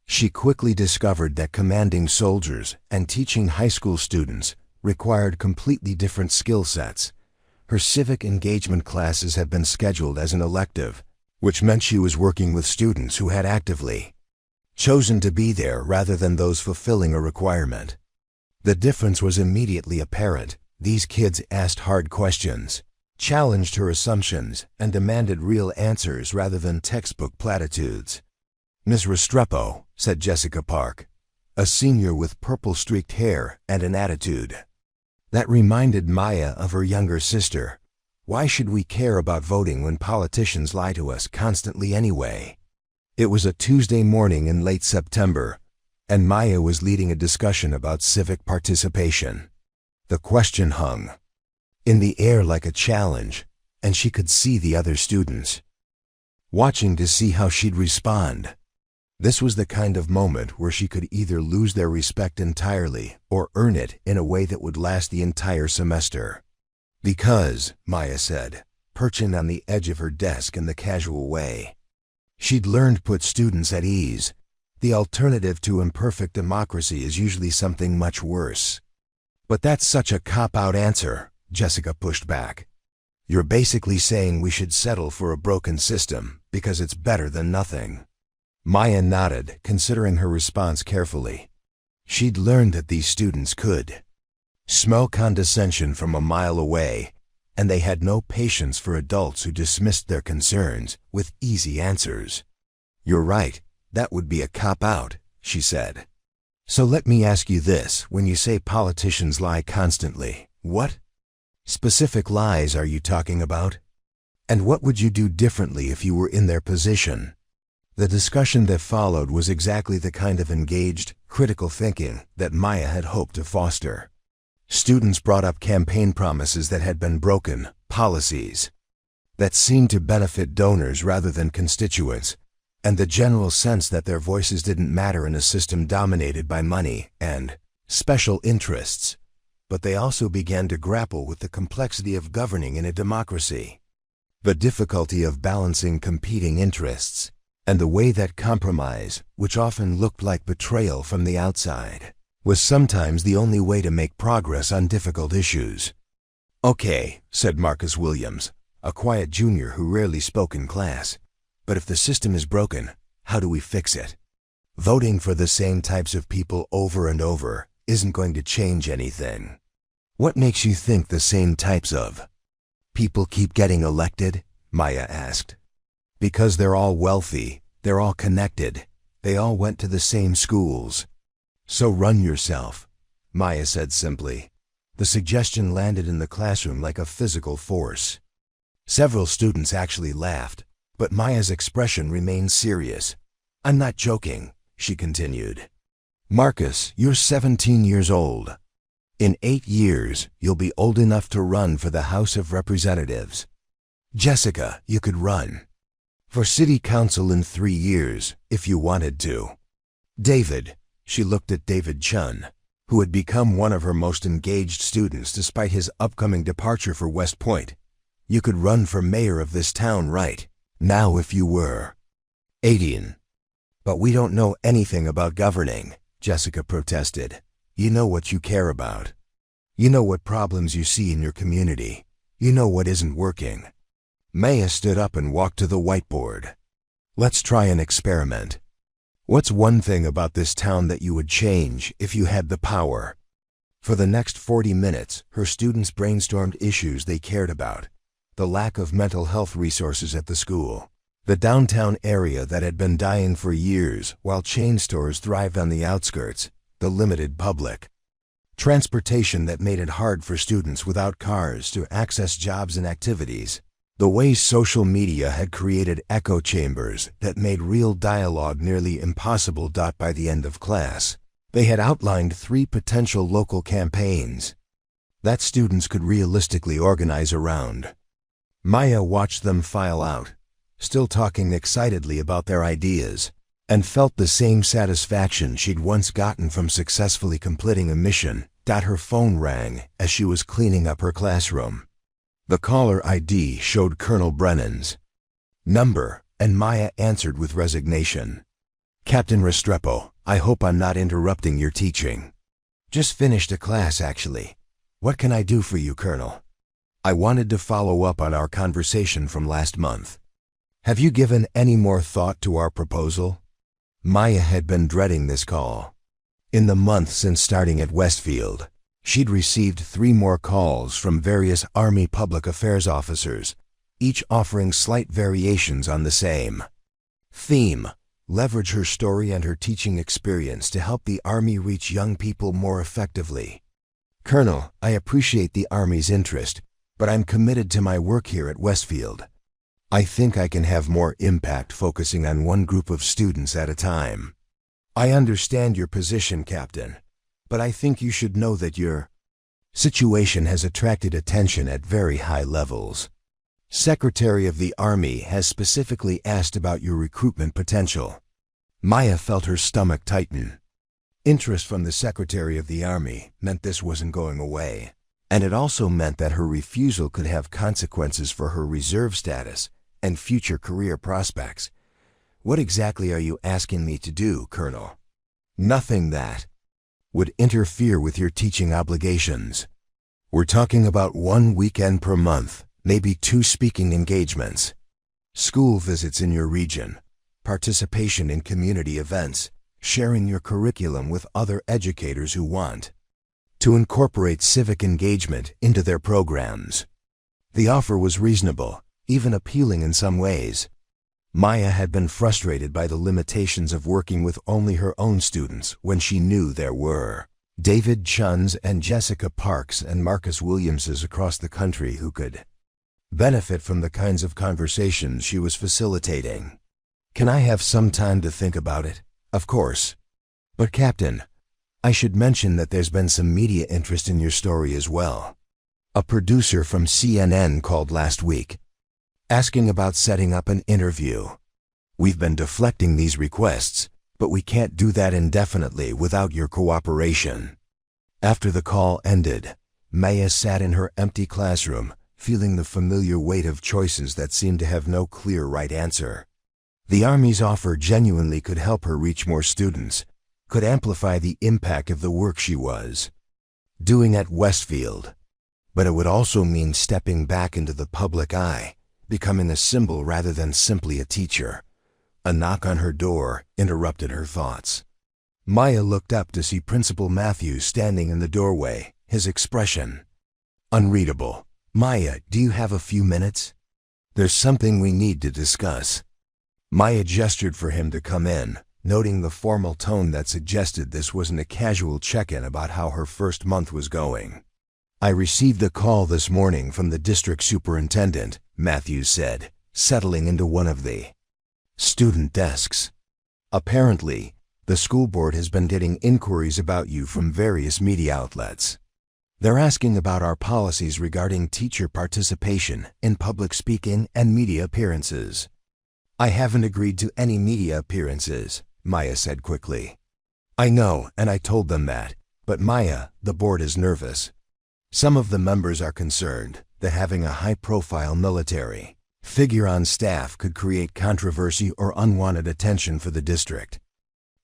She quickly discovered that commanding soldiers and teaching high school students required completely different skill sets. Her civic engagement classes had been scheduled as an elective, which meant she was working with students who had actively chosen to be there rather than those fulfilling a requirement. The difference was immediately apparent. These kids asked hard questions, challenged her assumptions, and demanded real answers rather than textbook platitudes. "Miss Restrepo," said Jessica Park, a senior with purple-streaked hair and an attitude that reminded Maya of her younger sister. "Why should we care about voting when politicians lie to us constantly anyway?" It was a Tuesday morning in late September, and Maya was leading a discussion about civic participation. The question hung in the air like a challenge, and she could see the other students watching to see how she'd respond. This was the kind of moment where she could either lose their respect entirely or earn it in a way that would last the entire semester. "Because," Maya said, perching on the edge of her desk in the casual way she'd learned put students at ease, "the alternative to imperfect democracy is usually something much worse." "But that's such a cop-out answer," Jessica pushed back. "You're basically saying we should settle for a broken system because it's better than nothing." Maya nodded, considering her response carefully. She'd learned that these students could smell condescension from a mile away, and they had no patience for adults who dismissed their concerns with easy answers. "You're right, that would be a cop-out," she said. "So let me ask you this, when you say politicians lie constantly, what specific lies are you talking about? And what would you do differently if you were in their position?" The discussion that followed was exactly the kind of engaged, critical thinking that Maya had hoped to foster. Students brought up campaign promises that had been broken, policies that seemed to benefit donors rather than constituents, and the general sense that their voices didn't matter in a system dominated by money and special interests. But they also began to grapple with the complexity of governing in a democracy, the difficulty of balancing competing interests, and the way that compromise, which often looked like betrayal from the outside, was sometimes the only way to make progress on difficult issues. "Okay," said Marcus Williams, a quiet junior who rarely spoke in class. "But if the system is broken, how do we fix it? Voting for the same types of people over and over isn't going to change anything." "What makes you think the same types of people keep getting elected?" Maya asked. "Because they're all wealthy, they're all connected, they all went to the same schools. So run yourself," Maya said simply. The suggestion landed in the classroom like a physical force. Several students actually laughed, but Maya's expression remained serious. "I'm not joking," she continued. "Marcus, you're 17 years old. In 8 years, you'll be old enough to run for the House of Representatives. Jessica, you could run for city council in 3 years, if you wanted to. David," she looked at David Chen, who had become one of her most engaged students despite his upcoming departure for West Point, "you could run for mayor of this town right now if you were 18. "But we don't know anything about governing," Jessica protested. "You know what you care about. You know what problems you see in your community. You know what isn't working." Maya stood up and walked to the whiteboard. "Let's try an experiment. What's one thing about this town that you would change if you had the power?" For the next 40 minutes, her students brainstormed issues they cared about: the lack of mental health resources at the school, the downtown area that had been dying for years while chain stores thrived on the outskirts, the limited public transportation that made it hard for students without cars to access jobs and activities, the way social media had created echo chambers that made real dialogue nearly impossible. By the end of class, they had outlined 3 potential local campaigns that students could realistically organize around. Maya watched them file out, still talking excitedly about their ideas, and felt the same satisfaction she'd once gotten from successfully completing a mission. Her phone rang as she was cleaning up her classroom. The caller ID showed Colonel Brennan's number, and Maya answered with resignation. "Captain Restrepo, I hope I'm not interrupting your teaching." "Just finished a class, actually. What can I do for you, Colonel?" "I wanted to follow up on our conversation from last month. Have you given any more thought to our proposal?" Maya had been dreading this call. In the month since starting at Westfield, she'd received 3 more calls from various Army public affairs officers, each offering slight variations on the same theme: leverage her story and her teaching experience to help the Army reach young people more effectively. Colonel, I appreciate the Army's interest, but I'm committed to my work here at Westfield. I think I can have more impact focusing on one group of students at a time. I understand your position, Captain, but I think you should know that your situation has attracted attention at very high levels. Secretary of the Army has specifically asked about your recruitment potential. Maya felt her stomach tighten. Interest from the Secretary of the Army meant this wasn't going away, and it also meant that her refusal could have consequences for her reserve status and future career prospects. What exactly are you asking me to do, Colonel? Nothing that would interfere with your teaching obligations. We're talking about 1 weekend per month, maybe 2 speaking engagements, school visits in your region, participation in community events, sharing your curriculum with other educators who want to incorporate civic engagement into their programs. The offer was reasonable, even appealing in some ways. Maya had been frustrated by the limitations of working with only her own students when she knew there were David Chun's and Jessica Parks and Marcus Williamses across the country who could benefit from the kinds of conversations she was facilitating. Can I have some time to think about it? Of course. But Captain, I should mention that there's been some media interest in your story as well. A producer from CNN called last week, asking about setting up an interview. We've been deflecting these requests, but we can't do that indefinitely without your cooperation. After the call ended, Maya sat in her empty classroom, feeling the familiar weight of choices that seemed to have no clear right answer. The Army's offer genuinely could help her reach more students, could amplify the impact of the work she was doing at Westfield. But it would also mean stepping back into the public eye, becoming a symbol rather than simply a teacher. A knock on her door interrupted her thoughts. Maya looked up to see Principal Matthews standing in the doorway, his expression unreadable. Maya, do you have a few minutes? There's something we need to discuss. Maya gestured for him to come in, noting the formal tone that suggested this wasn't a casual check-in about how her first month was going. I received a call this morning from the district superintendent, Matthews said, settling into one of the student desks. Apparently, the school board has been getting inquiries about you from various media outlets. They're asking about our policies regarding teacher participation in public speaking and media appearances. I haven't agreed to any media appearances, Maya said quickly. I know, and I told them that, but Maya, the board is nervous. Some of the members are concerned that having a high-profile military figure on staff could create controversy or unwanted attention for the district.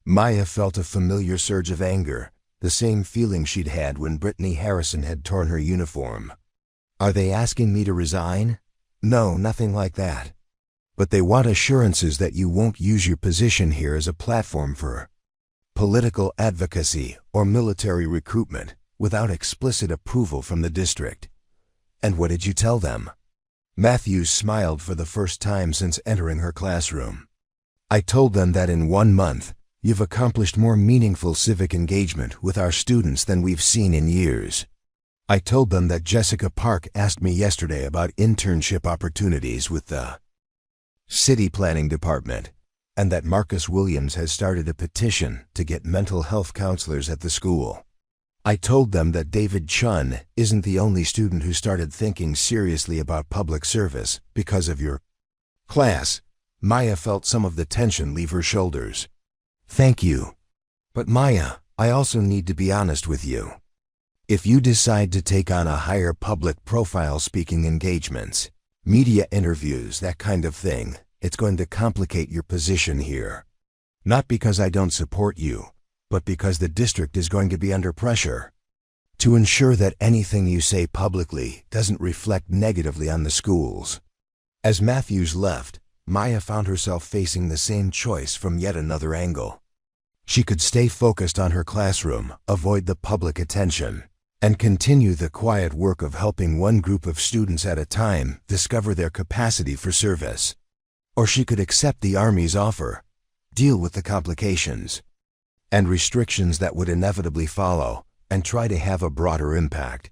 Maya felt a familiar surge of anger, the same feeling she'd had when Brittany Harrison had torn her uniform. Are they asking me to resign? No, nothing like that. But they want assurances that you won't use your position here as a platform for political advocacy or military recruitment without explicit approval from the district. And what did you tell them? Matthews smiled for the first time since entering her classroom. I told them that in 1 month, you've accomplished more meaningful civic engagement with our students than we've seen in years. I told them that Jessica Park asked me yesterday about internship opportunities with the City Planning Department, and that Marcus Williams has started a petition to get mental health counselors at the school. I told them that David Chun isn't the only student who started thinking seriously about public service because of your class. Maya felt some of the tension leave her shoulders. Thank you. But Maya, I also need to be honest with you. If you decide to take on a higher public profile speaking engagements, media interviews, that kind of thing, it's going to complicate your position here. Not because I don't support you, but because the district is going to be under pressure to ensure that anything you say publicly doesn't reflect negatively on the schools. As Matthews left, Maya found herself facing the same choice from yet another angle. She could stay focused on her classroom, avoid the public attention, and continue the quiet work of helping one group of students at a time discover their capacity for service. Or she could accept the Army's offer, deal with the complications and restrictions that would inevitably follow, and try to have a broader impact.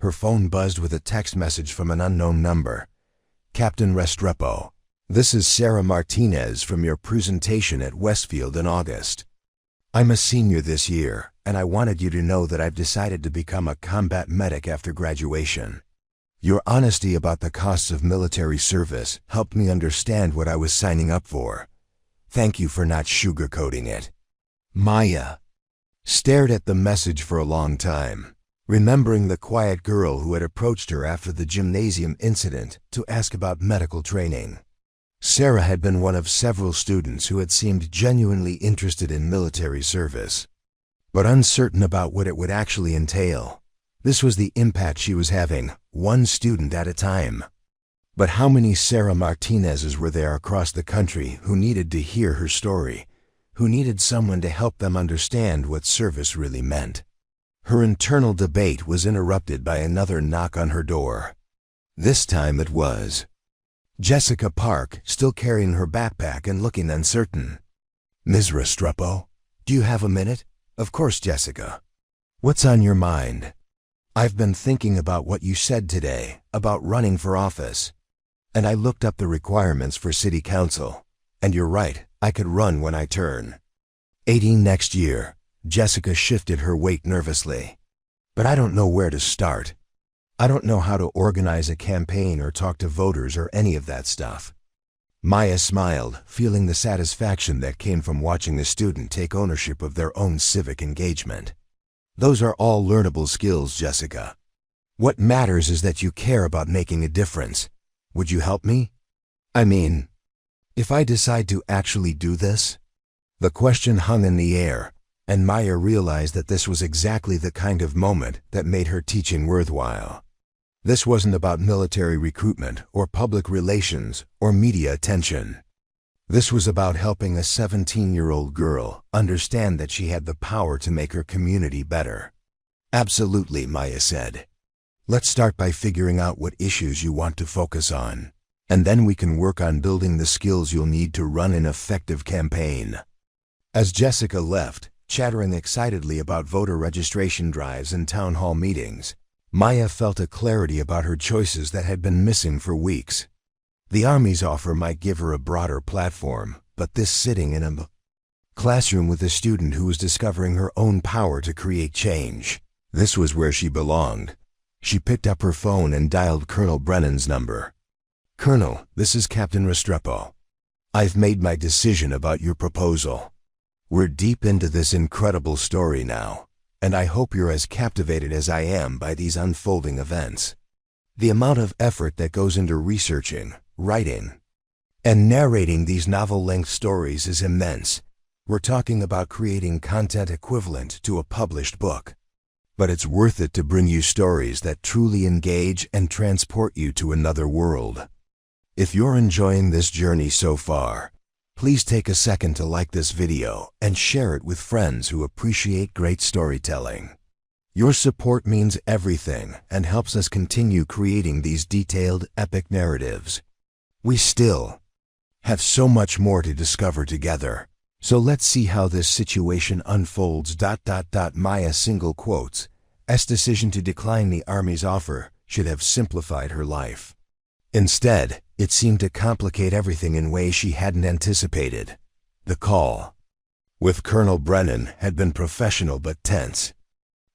Her phone buzzed with a text message from an unknown number. Captain Restrepo, this is Sarah Martinez from your presentation at Westfield in August. I'm a senior this year, and I wanted you to know that I've decided to become a combat medic after graduation. Your honesty about the costs of military service helped me understand what I was signing up for. Thank you for not sugarcoating it. Maya stared at the message for a long time, remembering the quiet girl who had approached her after the gymnasium incident to ask about medical training. Sarah had been one of several students who had seemed genuinely interested in military service, but uncertain about what it would actually entail. This was the impact she was having, one student at a time. But how many Sarah Martinezes were there across the country who needed to hear her story, who needed someone to help them understand what service really meant? Her internal debate was interrupted by another knock on her door. This time it was Jessica Park, still carrying her backpack and looking uncertain. Ms. Restrepo, do you have a minute? Of course, Jessica. What's on your mind? I've been thinking about what you said today, about running for office. And I looked up the requirements for city council. And you're right, I could run when I turn 18 next year. Jessica shifted her weight nervously. But I don't know where to start. I don't know how to organize a campaign or talk to voters or any of that stuff. Maya smiled, feeling the satisfaction that came from watching the student take ownership of their own civic engagement. Those are all learnable skills, Jessica. What matters is that you care about making a difference. Would you help me? I mean, if I decide to actually do this? The question hung in the air, and Maya realized that this was exactly the kind of moment that made her teaching worthwhile. This wasn't about military recruitment or public relations or media attention. This was about helping a 17-year-old girl understand that she had the power to make her community better. Absolutely, Maya said. Let's start by figuring out what issues you want to focus on, and then we can work on building the skills you'll need to run an effective campaign. As Jessica left, chattering excitedly about voter registration drives and town hall meetings, Maya felt a clarity about her choices that had been missing for weeks. The Army's offer might give her a broader platform, but this sitting in a classroom with a student who was discovering her own power to create change, this was where she belonged. She picked up her phone and dialed Colonel Brennan's number. Colonel, this is Captain Restrepo. I've made my decision about your proposal. We're deep into this incredible story now, and I hope you're as captivated as I am by these unfolding events. The amount of effort that goes into researching, writing, and narrating these novel-length stories is immense. We're talking about creating content equivalent to a published book. But it's worth it to bring you stories that truly engage and transport you to another world. If you're enjoying this journey so far, please take a second to like this video and share it with friends who appreciate great storytelling. Your support means everything and helps us continue creating these detailed, epic narratives. We still have so much more to discover together. So let's see how this situation unfolds. Maya single quotes, S decision to decline the Army's offer should have simplified her life. Instead, it seemed to complicate everything in ways she hadn't anticipated. The call with Colonel Brennan had been professional but tense.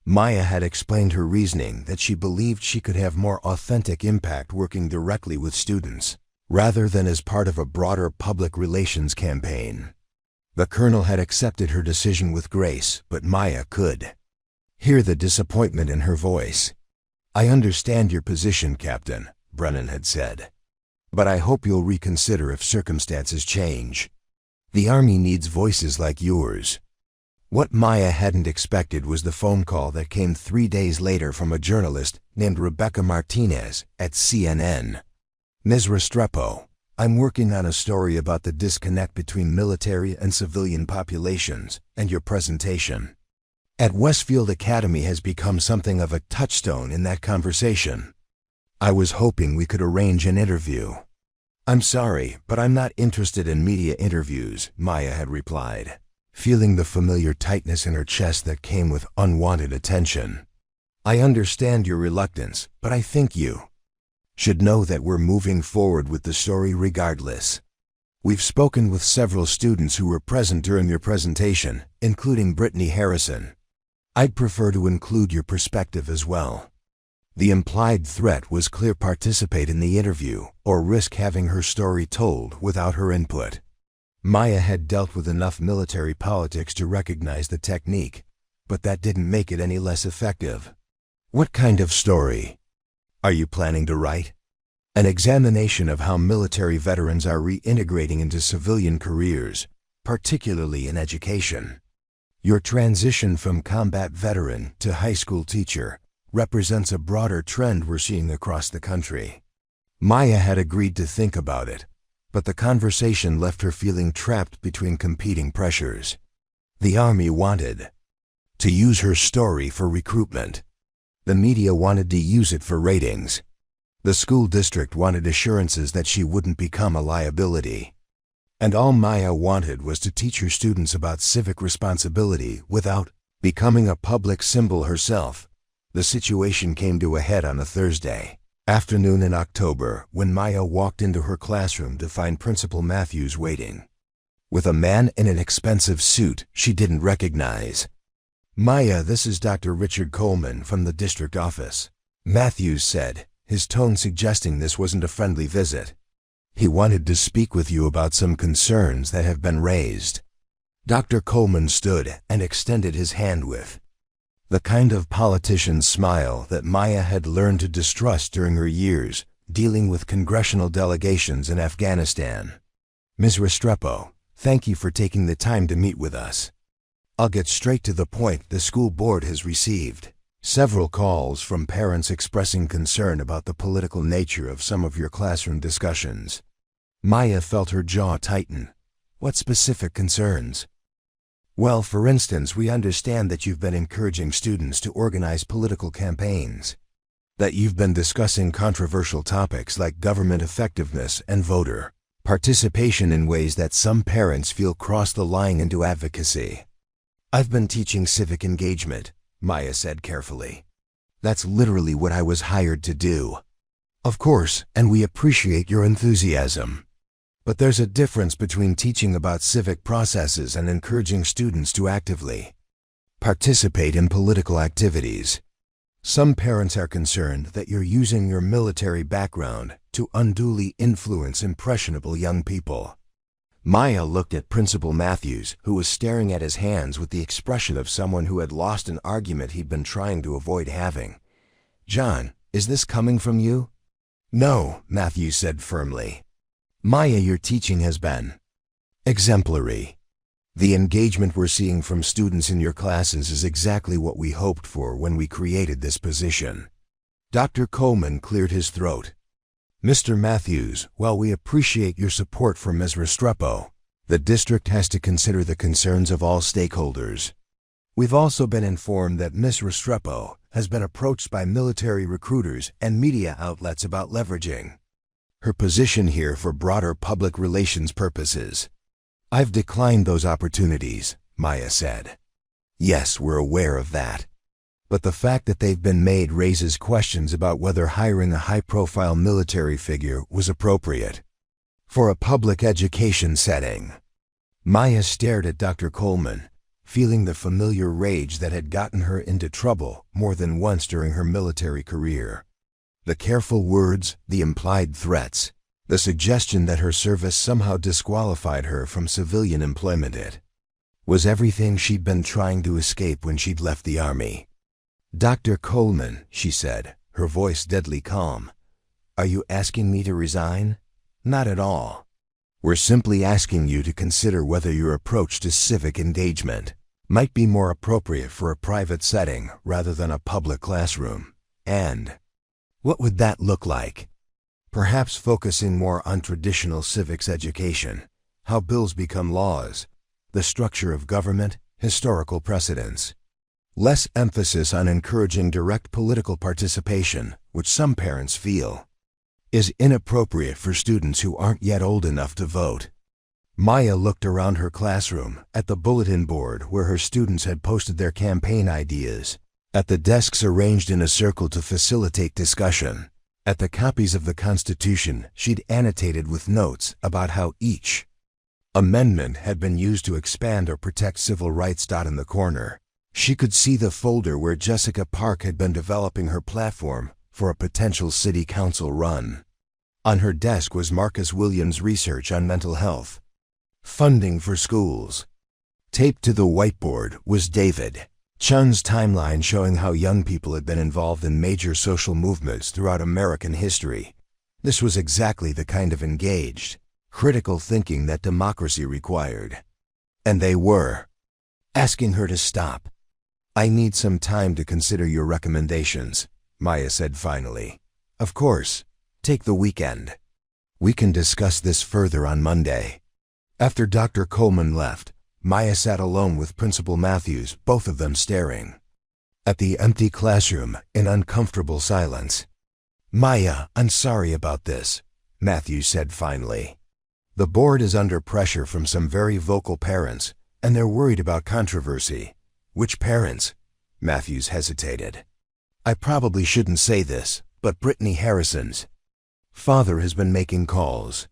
Maya had explained her reasoning that she believed she could have more authentic impact working directly with students, rather than as part of a broader public relations campaign. The colonel had accepted her decision with grace, but Maya could hear the disappointment in her voice. I understand your position, Captain, Brennan had said. But I hope you'll reconsider if circumstances change. The Army needs voices like yours. What Maya hadn't expected was the phone call that came 3 days later from a journalist named Rebecca Martinez at CNN. Ms. Restrepo, I'm working on a story about the disconnect between military and civilian populations, and your presentation at Westfield Academy has become something of a touchstone in that conversation. I was hoping we could arrange an interview. "I'm sorry, but I'm not interested in media interviews," Maya had replied, feeling the familiar tightness in her chest that came with unwanted attention. "I understand your reluctance, but I think you should know that we're moving forward with the story regardless. We've spoken with several students who were present during your presentation, including Brittany Harrison. I'd prefer to include your perspective as well." The implied threat was clear: participate in the interview or risk having her story told without her input. Maya had dealt with enough military politics to recognize the technique, but that didn't make it any less effective. "What kind of story are you planning to write?" "An examination of how military veterans are reintegrating into civilian careers, particularly in education. Your transition from combat veteran to high school teacher represents a broader trend we're seeing across the country." Maya had agreed to think about it, but the conversation left her feeling trapped between competing pressures. The Army wanted to use her story for recruitment. The media wanted to use it for ratings. The school district wanted assurances that she wouldn't become a liability. And all Maya wanted was to teach her students about civic responsibility without becoming a public symbol herself. The situation came to a head on a Thursday afternoon in October when Maya walked into her classroom to find Principal Matthews waiting with a man in an expensive suit she didn't recognize. "Maya, this is Dr. Richard Coleman from the district office," Matthews said, his tone suggesting this wasn't a friendly visit. "He wanted to speak with you about some concerns that have been raised." Dr. Coleman stood and extended his hand with the kind of politician's smile that Maya had learned to distrust during her years dealing with congressional delegations in Afghanistan. "Ms. Restrepo, thank you for taking the time to meet with us. I'll get straight to the point. The school board has received several calls from parents expressing concern about the political nature of some of your classroom discussions." Maya felt her jaw tighten. "What specific concerns?" "Well, for instance, we understand that you've been encouraging students to organize political campaigns, that you've been discussing controversial topics like government effectiveness and voter participation in ways that some parents feel cross the line into advocacy." "I've been teaching civic engagement," Maya said carefully. "That's literally what I was hired to do." "Of course, and we appreciate your enthusiasm. But there's a difference between teaching about civic processes and encouraging students to actively participate in political activities. Some parents are concerned that you're using your military background to unduly influence impressionable young people." Maya looked at Principal Matthews, who was staring at his hands with the expression of someone who had lost an argument he'd been trying to avoid having. "John, is this coming from you?" "No," Matthews said firmly. "Maya, your teaching has been exemplary. The engagement we're seeing from students in your classes is exactly what we hoped for when we created this position." Dr. Coleman cleared his throat. "Mr. Matthews, while we appreciate your support for Ms. Restrepo, the district has to consider the concerns of all stakeholders. We've also been informed that Ms. Restrepo has been approached by military recruiters and media outlets about leveraging her position here for broader public relations purposes." "I've declined those opportunities," Maya said. "Yes, we're aware of that. But the fact that they've been made raises questions about whether hiring a high-profile military figure was appropriate for a public education setting." Maya stared at Dr. Coleman, feeling the familiar rage that had gotten her into trouble more than once during her military career. The careful words, the implied threats, the suggestion that her service somehow disqualified her from civilian employment. It was everything she'd been trying to escape when she'd left the Army. "Dr. Coleman," she said, her voice deadly calm, "are you asking me to resign? Not at all. We're simply asking you to consider whether your approach to civic engagement might be more appropriate for a private setting rather than a public classroom. And what would that look like? Perhaps focusing more on traditional civics education, how bills become laws, the structure of government, historical precedents. Less emphasis on encouraging direct political participation, which some parents feel is inappropriate for students who aren't yet old enough to vote. Maya looked around her classroom, at the bulletin board where her students had posted their campaign ideas, at the desks arranged in a circle to facilitate discussion, at the copies of the Constitution she'd annotated with notes about how each amendment had been used to expand or protect civil rights. In the corner, she could see the folder where Jessica Park had been developing her platform for a potential city council run. On her desk was Marcus Williams' research on mental health, funding for schools. Taped to the whiteboard was David Chen's timeline showing how young people had been involved in major social movements throughout American history. This was exactly the kind of engaged, critical thinking that democracy required. And they were asking her to stop. "I need some time to consider your recommendations," Maya said finally. "Of course, take the weekend. We can discuss this further on Monday." After Dr. Coleman left, Maya sat alone with Principal Matthews, both of them staring at the empty classroom in uncomfortable silence. "Maya, I'm sorry about this," Matthews said finally. "The board is under pressure from some very vocal parents, and they're worried about controversy." "Which parents?" Matthews hesitated. "I probably shouldn't say this, but Brittany Harrison's father has been making calls.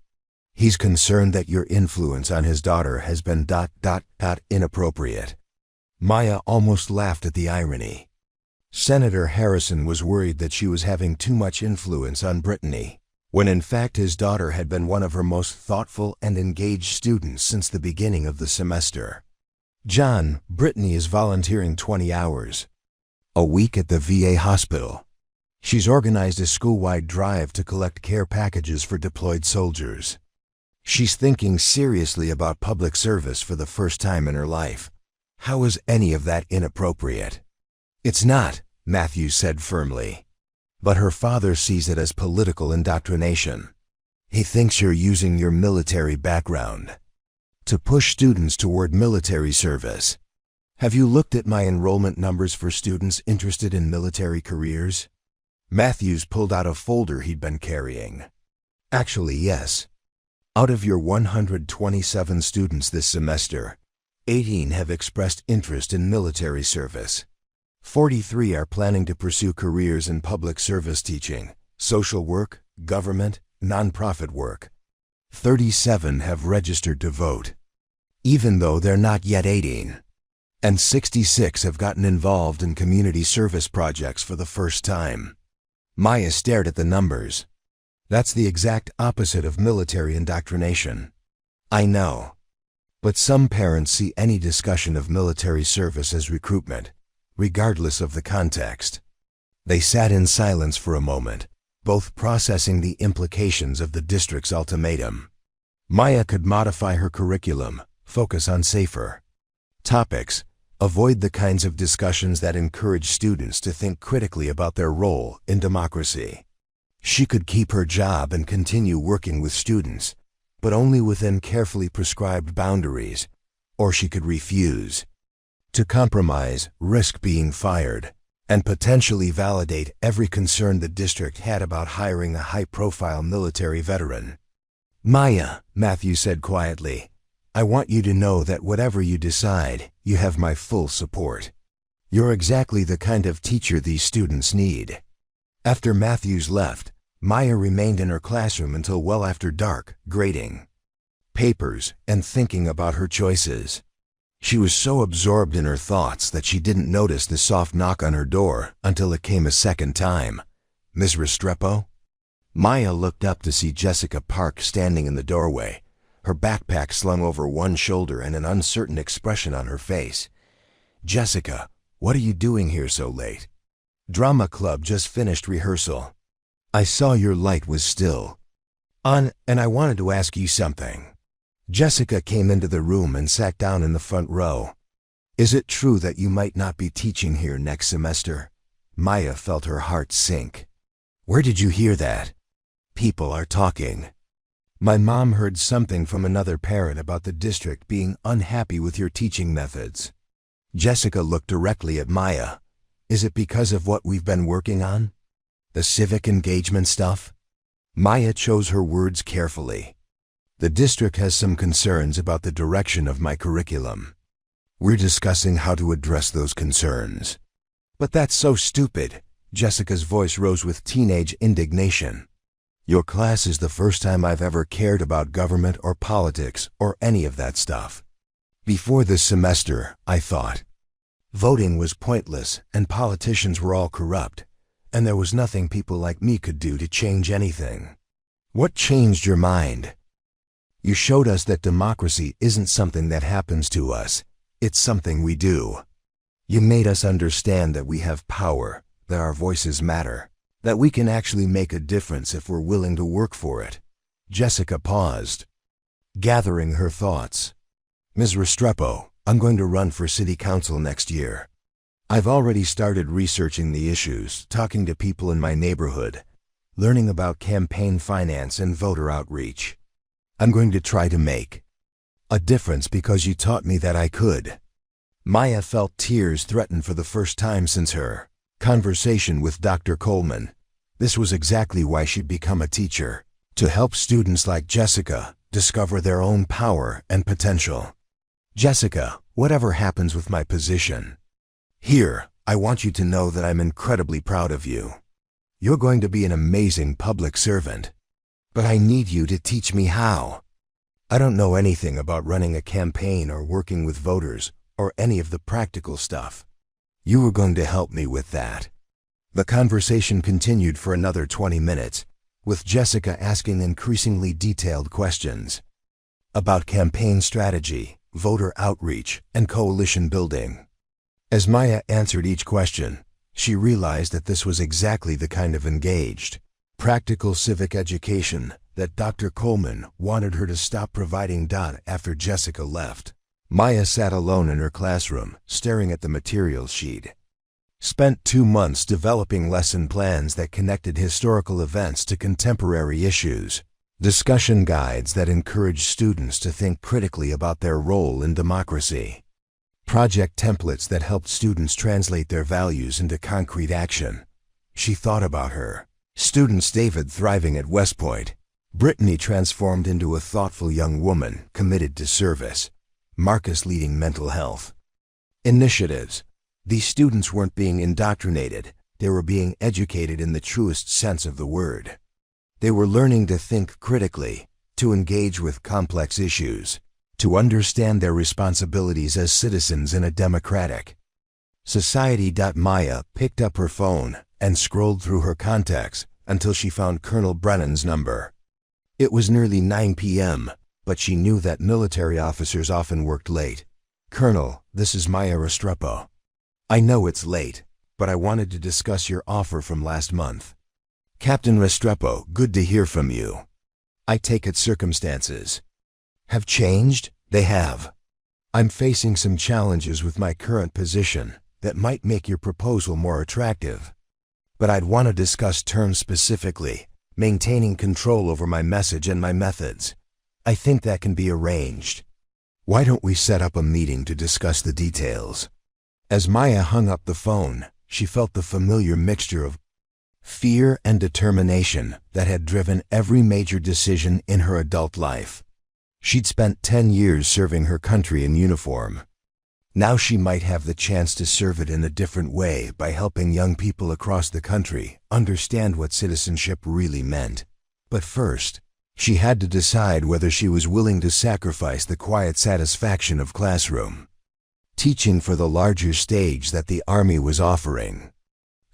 He's concerned that your influence on his daughter has been inappropriate." Maya almost laughed at the irony. Senator Harrison was worried that she was having too much influence on Brittany, when in fact his daughter had been one of her most thoughtful and engaged students since the beginning of the semester. "John, Brittany is volunteering 20 hours a week at the VA hospital. She's organized a school-wide drive to collect care packages for deployed soldiers. She's thinking seriously about public service for the first time in her life. How is any of that inappropriate?" "It's not," Matthews said firmly. "But her father sees it as political indoctrination. He thinks you're using your military background to push students toward military service. Have you looked at my enrollment numbers for students interested in military careers?" Matthews pulled out a folder he'd been carrying. "Actually, yes. Out of your 127 students this semester, 18 have expressed interest in military service. 43 are planning to pursue careers in public service teaching, social work, government, nonprofit work. 37 have registered to vote, even though they're not yet 18. And 66 have gotten involved in community service projects for the first time." Maya stared at the numbers. "That's the exact opposite of military indoctrination." "I know. But some parents see any discussion of military service as recruitment, regardless of the context." They sat in silence for a moment, both processing the implications of the district's ultimatum. Maya could modify her curriculum, focus on safer topics, avoid the kinds of discussions that encourage students to think critically about their role in democracy. She could keep her job and continue working with students, but only within carefully prescribed boundaries, or she could refuse to compromise, risk being fired, and potentially validate every concern the district had about hiring a high-profile military veteran. "Maya," Matthew said quietly, "I want you to know that whatever you decide, you have my full support. You're exactly the kind of teacher these students need." After Matthews left, Maya remained in her classroom until well after dark, grading papers and thinking about her choices. She was so absorbed in her thoughts that she didn't notice the soft knock on her door until it came a second time. "Miss Restrepo?" Maya looked up to see Jessica Park standing in the doorway, her backpack slung over one shoulder and an uncertain expression on her face. "Jessica, what are you doing here so late?" "Drama club just finished rehearsal. I saw your light was still on, and I wanted to ask you something." Jessica came into the room and sat down in the front row. "Is it true that you might not be teaching here next semester?" Maya felt her heart sink. "Where did you hear that?" "People are talking. My mom heard something from another parent about the district being unhappy with your teaching methods." Jessica looked directly at Maya. "Is it because of what we've been working on? The civic engagement stuff?" Maya chose her words carefully. The district has some concerns about the direction of my curriculum. We're discussing how to address those concerns. But that's so stupid. Jessica's voice rose with teenage indignation. Your class is the first time I've ever cared about government or politics or any of that stuff. Before this semester, I thought voting was pointless and politicians were all corrupt, and there was nothing people like me could do to change anything. What changed your mind? You showed us that democracy isn't something that happens to us, it's something we do. You made us understand that we have power, that our voices matter, that we can actually make a difference if we're willing to work for it. Jessica paused, gathering her thoughts. Ms. Restrepo, I'm going to run for city council next year. I've already started researching the issues, talking to people in my neighborhood, learning about campaign finance and voter outreach. I'm going to try to make a difference because you taught me that I could. Maya felt tears threaten for the first time since her conversation with Dr. Coleman. This was exactly why she'd become a teacher, to help students like Jessica discover their own power and potential. Jessica, whatever happens with my position here, I want you to know that I'm incredibly proud of you. You're going to be an amazing public servant. But I need you to teach me how. I don't know anything about running a campaign or working with voters or any of the practical stuff. You were going to help me with that. The conversation continued for another 20 minutes, with Jessica asking increasingly detailed questions about campaign strategy, voter outreach, and coalition building. As Maya answered each question, she realized that this was exactly the kind of engaged, practical civic education that Dr. Coleman wanted her to stop providing. After Jessica left, Maya sat alone in her classroom, staring at the material sheet. Spent 2 months developing lesson plans that connected historical events to contemporary issues, discussion guides that encouraged students to think critically about their role in democracy, project templates that helped students translate their values into concrete action. She thought about her students: David thriving at West Point, Brittany transformed into a thoughtful young woman committed to service, Marcus leading mental health initiatives. These students weren't being indoctrinated, they were being educated in the truest sense of the word. They were learning to think critically, to engage with complex issues, to understand their responsibilities as citizens in a democratic society. Maya picked up her phone and scrolled through her contacts until she found Colonel Brennan's number. It was nearly 9 p.m., but she knew that military officers often worked late. Colonel, this is Maya Restrepo. I know it's late, but I wanted to discuss your offer from last month. Captain Restrepo, good to hear from you. I take it circumstances have changed? They have. I'm facing some challenges with my current position that might make your proposal more attractive. But I'd want to discuss terms specifically, maintaining control over my message and my methods. I think that can be arranged. Why don't we set up a meeting to discuss the details? As Maya hung up the phone, she felt the familiar mixture of fear and determination that had driven every major decision in her adult life. She'd spent 10 years serving her country in uniform. Now she might have the chance to serve it in a different way by helping young people across the country understand what citizenship really meant. But first, she had to decide whether she was willing to sacrifice the quiet satisfaction of classroom teaching for the larger stage that the Army was offering.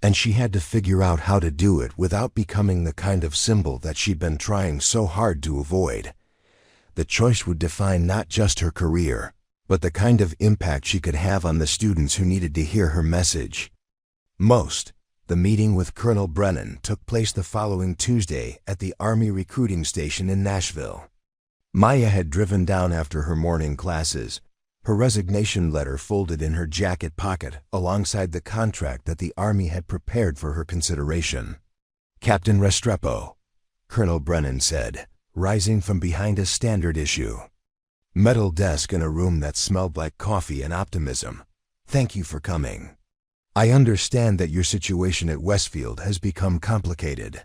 And she had to figure out how to do it without becoming the kind of symbol that she'd been trying so hard to avoid. The choice would define not just her career, but the kind of impact she could have on the students who needed to hear her message. The meeting with Colonel Brennan took place the following Tuesday at the Army recruiting station in Nashville. Maya had driven down after her morning classes, her resignation letter folded in her jacket pocket alongside the contract that the Army had prepared for her consideration. Captain Restrepo, Colonel Brennan said, rising from behind a Standard issue metal desk in a room that smelled like coffee and optimism. Thank you for coming. I understand that your situation at Westfield has become complicated.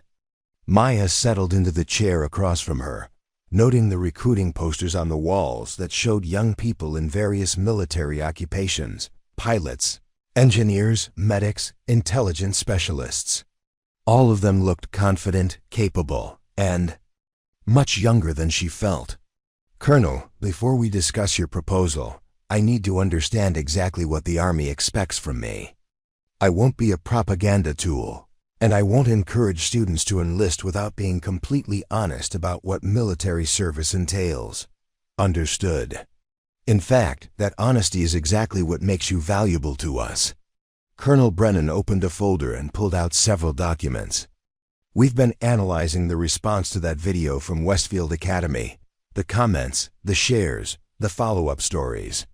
Maya settled into the chair across from her, noting the recruiting posters on the walls that showed young people in various military occupations: pilots, engineers, medics, intelligence specialists. All of them looked confident, capable, and much younger than she felt. "Colonel, before we discuss your proposal, I need to understand exactly what the Army expects from me. I won't be a propaganda tool, and I won't encourage students to enlist without being completely honest about what military service entails. Understood? In fact, that honesty is exactly what makes you valuable to us." Colonel Brennan opened a folder and pulled out several documents. "We've been analyzing the response to that video from Westfield Academy, the comments, the shares, the follow-up stories.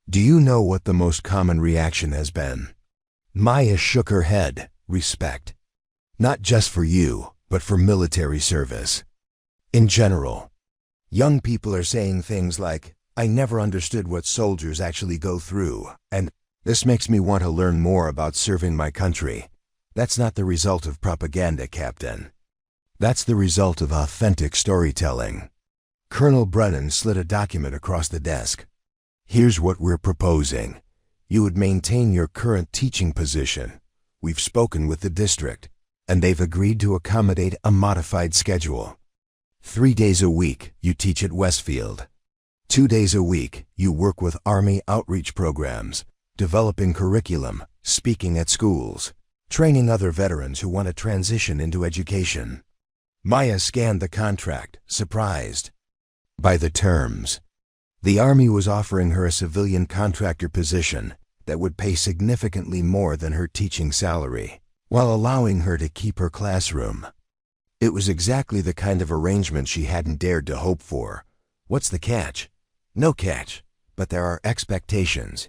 Do you know what the most common reaction has been?" Maya shook her head. "Respect. Not just for you, but for military service. In general. Young people are saying things like, 'I never understood what soldiers actually go through,' and 'This makes me want to learn more about serving my country.' That's not the result of propaganda, Captain. That's the result of authentic storytelling." Colonel Brennan slid a document across the desk. "Here's what we're proposing. You would maintain your current teaching position. We've spoken with the district, and they've agreed to accommodate a modified schedule. 3 days a week you teach at Westfield. 2 days a week you work with Army outreach programs, developing curriculum, speaking at schools, training other veterans who want to transition into education." Maya scanned the contract, surprised by the terms. The Army was offering her a civilian contractor position that would pay significantly more than her teaching salary, while allowing her to keep her classroom. It was exactly the kind of arrangement she hadn't dared to hope for. What's the catch? No catch, but there are expectations.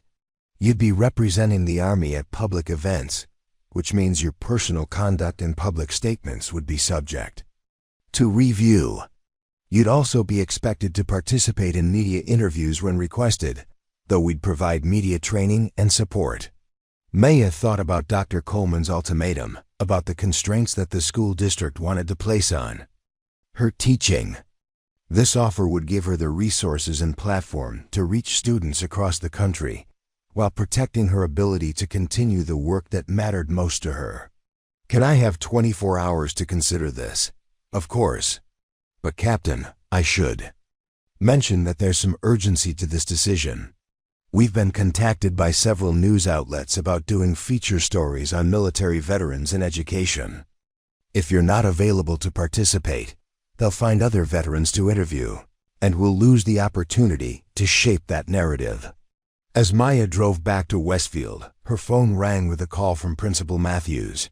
You'd be representing the Army at public events, which means your personal conduct and public statements would be subject to review. You'd also be expected to participate in media interviews when requested, though we'd provide media training and support. Maya thought about Dr. Coleman's ultimatum, about the constraints that the school district wanted to place on her teaching. This offer would give her the resources and platform to reach students across the country, while protecting her ability to continue the work that mattered most to her. "Can I have 24 hours to consider this?" "Of course. But Captain, I should mention that there's some urgency to this decision. We've been contacted by several news outlets about doing feature stories on military veterans in education. If you're not available to participate, they'll find other veterans to interview, and we'll lose the opportunity to shape that narrative." As Maya drove back to Westfield, her phone rang with a call from Principal Matthews.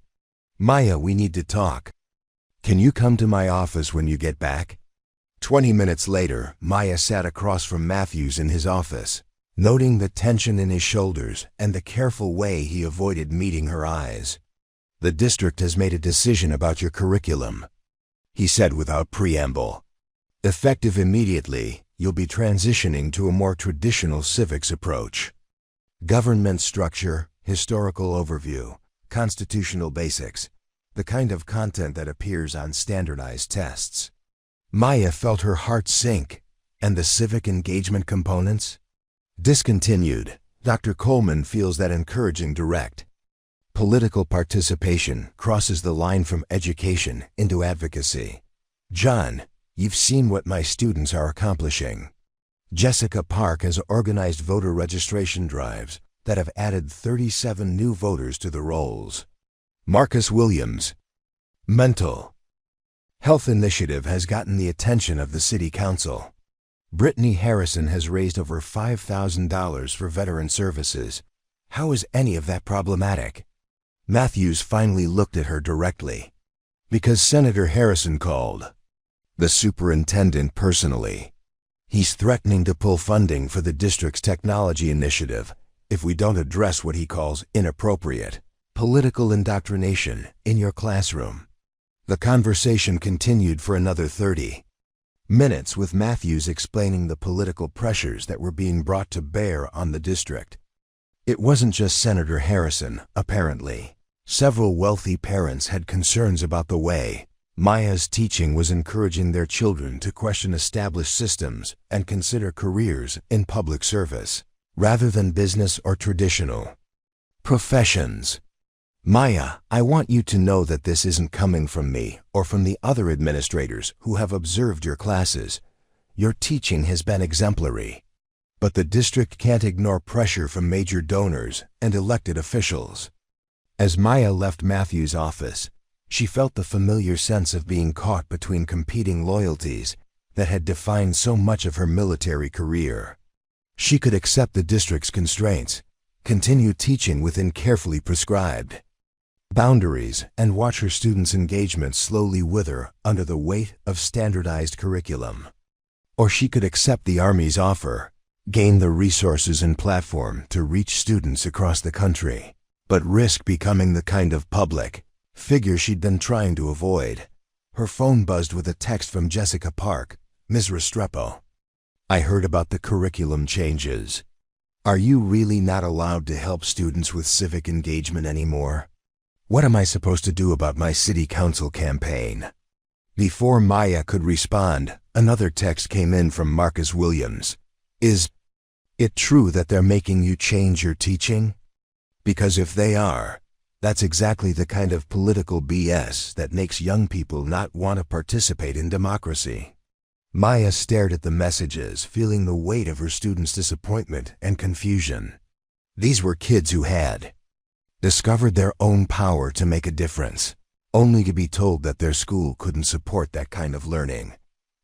"Maya, we need to talk. Can you come to my office when you get back?" 20 minutes later, Maya sat across from Matthews in his office, noting the tension in his shoulders and the careful way he avoided meeting her eyes. "The district has made a decision about your curriculum," he said without preamble. "Effective immediately, you'll be transitioning to a more traditional civics approach. Government structure, historical overview, constitutional basics, the kind of content that appears on standardized tests." Maya felt her heart sink. And the civic engagement components? Discontinued. Dr. Coleman feels that encouraging direct political participation crosses the line from education into advocacy. "John, you've seen what my students are accomplishing. Jessica Park has organized voter registration drives that have added 37 new voters to the rolls. Marcus Williams' mental health initiative has gotten the attention of the city council. Brittany Harrison has raised over $5,000 for veteran services. How is any of that problematic?" Matthews finally looked at her directly. "Because Senator Harrison called the superintendent personally. He's threatening to pull funding for the district's technology initiative if we don't address what he calls inappropriate political indoctrination in your classroom." The conversation continued for another 30 minutes with Matthews explaining the political pressures that were being brought to bear on the district. It wasn't just Senator Harrison, apparently. Several wealthy parents had concerns about the way Maya's teaching was encouraging their children to question established systems and consider careers in public service, rather than business or traditional professions. Maya, I want you to know that this isn't coming from me or from the other administrators who have observed your classes. Your teaching has been exemplary. But the district can't ignore pressure from major donors and elected officials. As Maya left Matthew's office, she felt the familiar sense of being caught between competing loyalties that had defined so much of her military career. She could accept the district's constraints, continue teaching within carefully prescribed boundaries, and watch her students' engagement slowly wither under the weight of standardized curriculum. Or she could accept the Army's offer, gain the resources and platform to reach students across the country, but risk becoming the kind of public figure she'd been trying to avoid. Her phone buzzed with a text from Jessica Park, Ms. Restrepo. I heard about the curriculum changes. Are you really not allowed to help students with civic engagement anymore? What am I supposed to do about my city council campaign? Before Maya could respond, another text came in from Marcus Williams. Is it true that they're making you change your teaching? Because if they are, that's exactly the kind of political BS that makes young people not want to participate in democracy. Maya stared at the messages, feeling the weight of her students' disappointment and confusion. These were kids who had discovered their own power to make a difference, only to be told that their school couldn't support that kind of learning.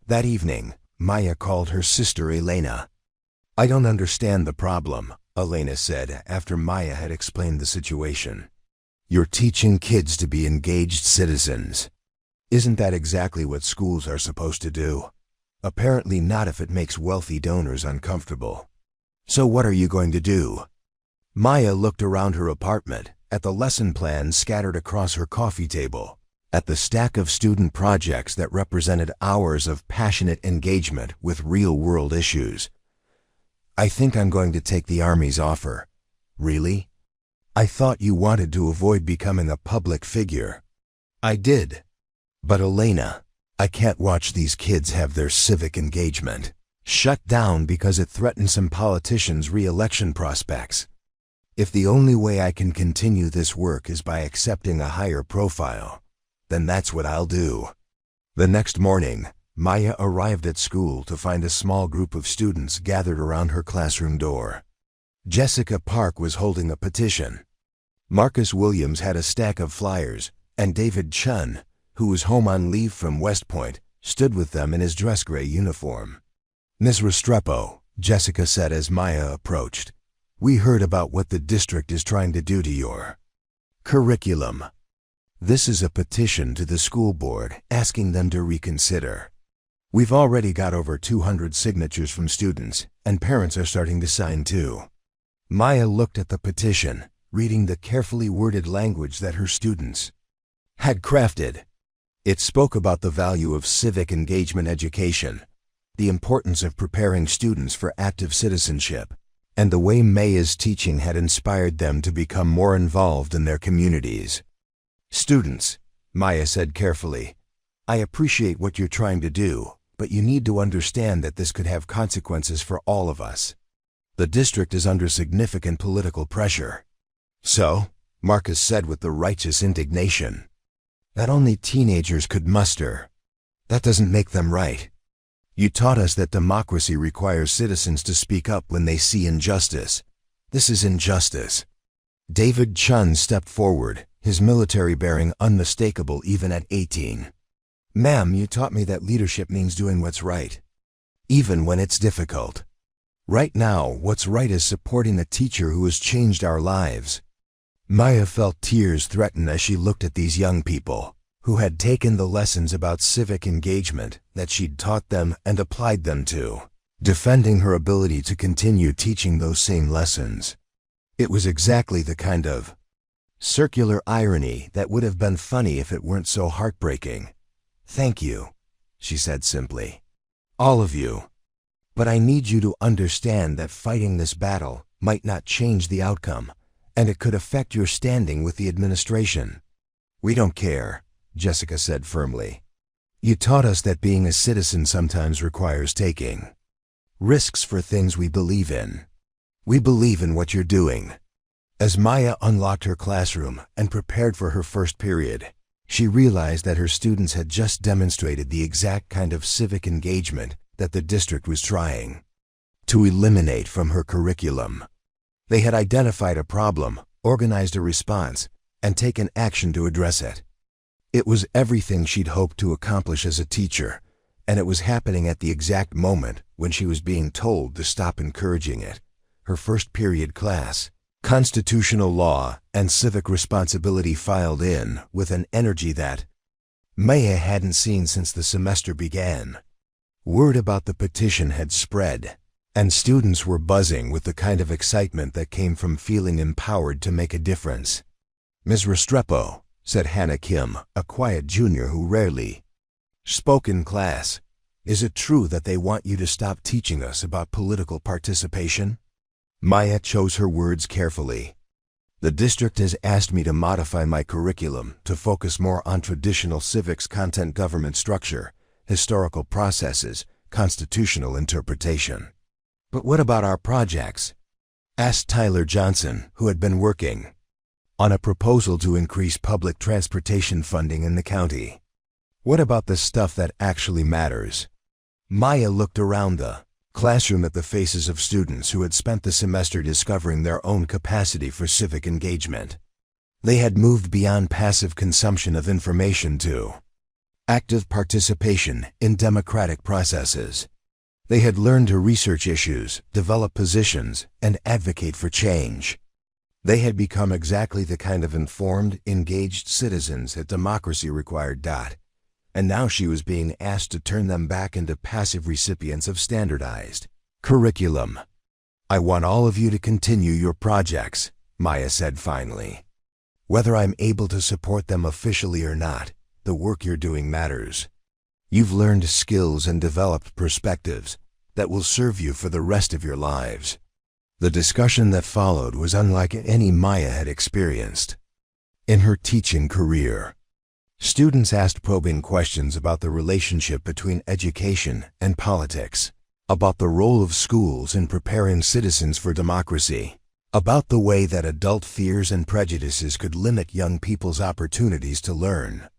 That evening, Maya called her sister Elena. I don't understand the problem, Elena said after Maya had explained the situation. You're teaching kids to be engaged citizens. Isn't that exactly what schools are supposed to do? Apparently not if it makes wealthy donors uncomfortable. So what are you going to do? Maya looked around her apartment, at the lesson plans scattered across her coffee table, at the stack of student projects that represented hours of passionate engagement with real-world issues. I think I'm going to take the Army's offer. Really? I thought you wanted to avoid becoming a public figure. I did. But Elena, I can't watch these kids have their civic engagement shut down because it threatens some politicians' re-election prospects. If the only way I can continue this work is by accepting a higher profile, then that's what I'll do. The next morning, Maya arrived at school to find a small group of students gathered around her classroom door. Jessica Park was holding a petition. Marcus Williams had a stack of flyers, and David Chen, who was home on leave from West Point, stood with them in his dress gray uniform. Ms. Restrepo, Jessica said as Maya approached, we heard about what the district is trying to do to your curriculum. This is a petition to the school board asking them to reconsider. We've already got over 200 signatures from students, and parents are starting to sign too. Maya looked at the petition, reading the carefully worded language that her students had crafted. It spoke about the value of civic engagement education, the importance of preparing students for active citizenship, and the way Maya's teaching had inspired them to become more involved in their communities. Students, Maya said carefully, I appreciate what you're trying to do, but you need to understand that this could have consequences for all of us. The district is under significant political pressure. So, Marcus said with the righteous indignation, that only teenagers could muster. That doesn't make them right. You taught us that democracy requires citizens to speak up when they see injustice. This is injustice. David Chen stepped forward, his military bearing unmistakable even at 18. Ma'am, you taught me that leadership means doing what's right, even when it's difficult. Right now, what's right is supporting a teacher who has changed our lives. Maya felt tears threaten as she looked at these young people, who had taken the lessons about civic engagement that she'd taught them and applied them to, defending her ability to continue teaching those same lessons. It was exactly the kind of circular irony that would have been funny if it weren't so heartbreaking. Thank you, she said simply. All of you. But I need you to understand that fighting this battle might not change the outcome, and it could affect your standing with the administration. We don't care, Jessica said firmly. You taught us that being a citizen sometimes requires taking risks for things we believe in. We believe in what you're doing." As Maya unlocked her classroom and prepared for her first period, she realized that her students had just demonstrated the exact kind of civic engagement that the district was trying to eliminate from her curriculum. They had identified a problem, organized a response, and taken action to address it. It was everything she'd hoped to accomplish as a teacher, and it was happening at the exact moment when she was being told to stop encouraging it. Her first period class, Constitutional Law and Civic Responsibility, filed in with an energy that Maya hadn't seen since the semester began. Word about the petition had spread, and students were buzzing with the kind of excitement that came from feeling empowered to make a difference. "Ms. Restrepo," said Hannah Kim, a quiet junior who rarely spoke in class, "is it true that they want you to stop teaching us about political participation?" Maya chose her words carefully. "The district has asked me to modify my curriculum to focus more on traditional civics content, government structure, historical processes, constitutional interpretation." "But what about our projects?" asked Tyler Johnson, who had been working on a proposal to increase public transportation funding in the county. "What about the stuff that actually matters?" Maya looked around the classroom at the faces of students who had spent the semester discovering their own capacity for civic engagement. They had moved beyond passive consumption of information to active participation in democratic processes. They had learned to research issues, develop positions, and advocate for change. They had become exactly the kind of informed, engaged citizens that democracy required. And now she was being asked to turn them back into passive recipients of standardized curriculum. "I want all of you to continue your projects," Maya said finally. "Whether I'm able to support them officially or not, the work you're doing matters. You've learned skills and developed perspectives that will serve you for the rest of your lives." The discussion that followed was unlike any Maya had experienced in her teaching career. Students asked probing questions about the relationship between education and politics, about the role of schools in preparing citizens for democracy, about the way that adult fears and prejudices could limit young people's opportunities to learn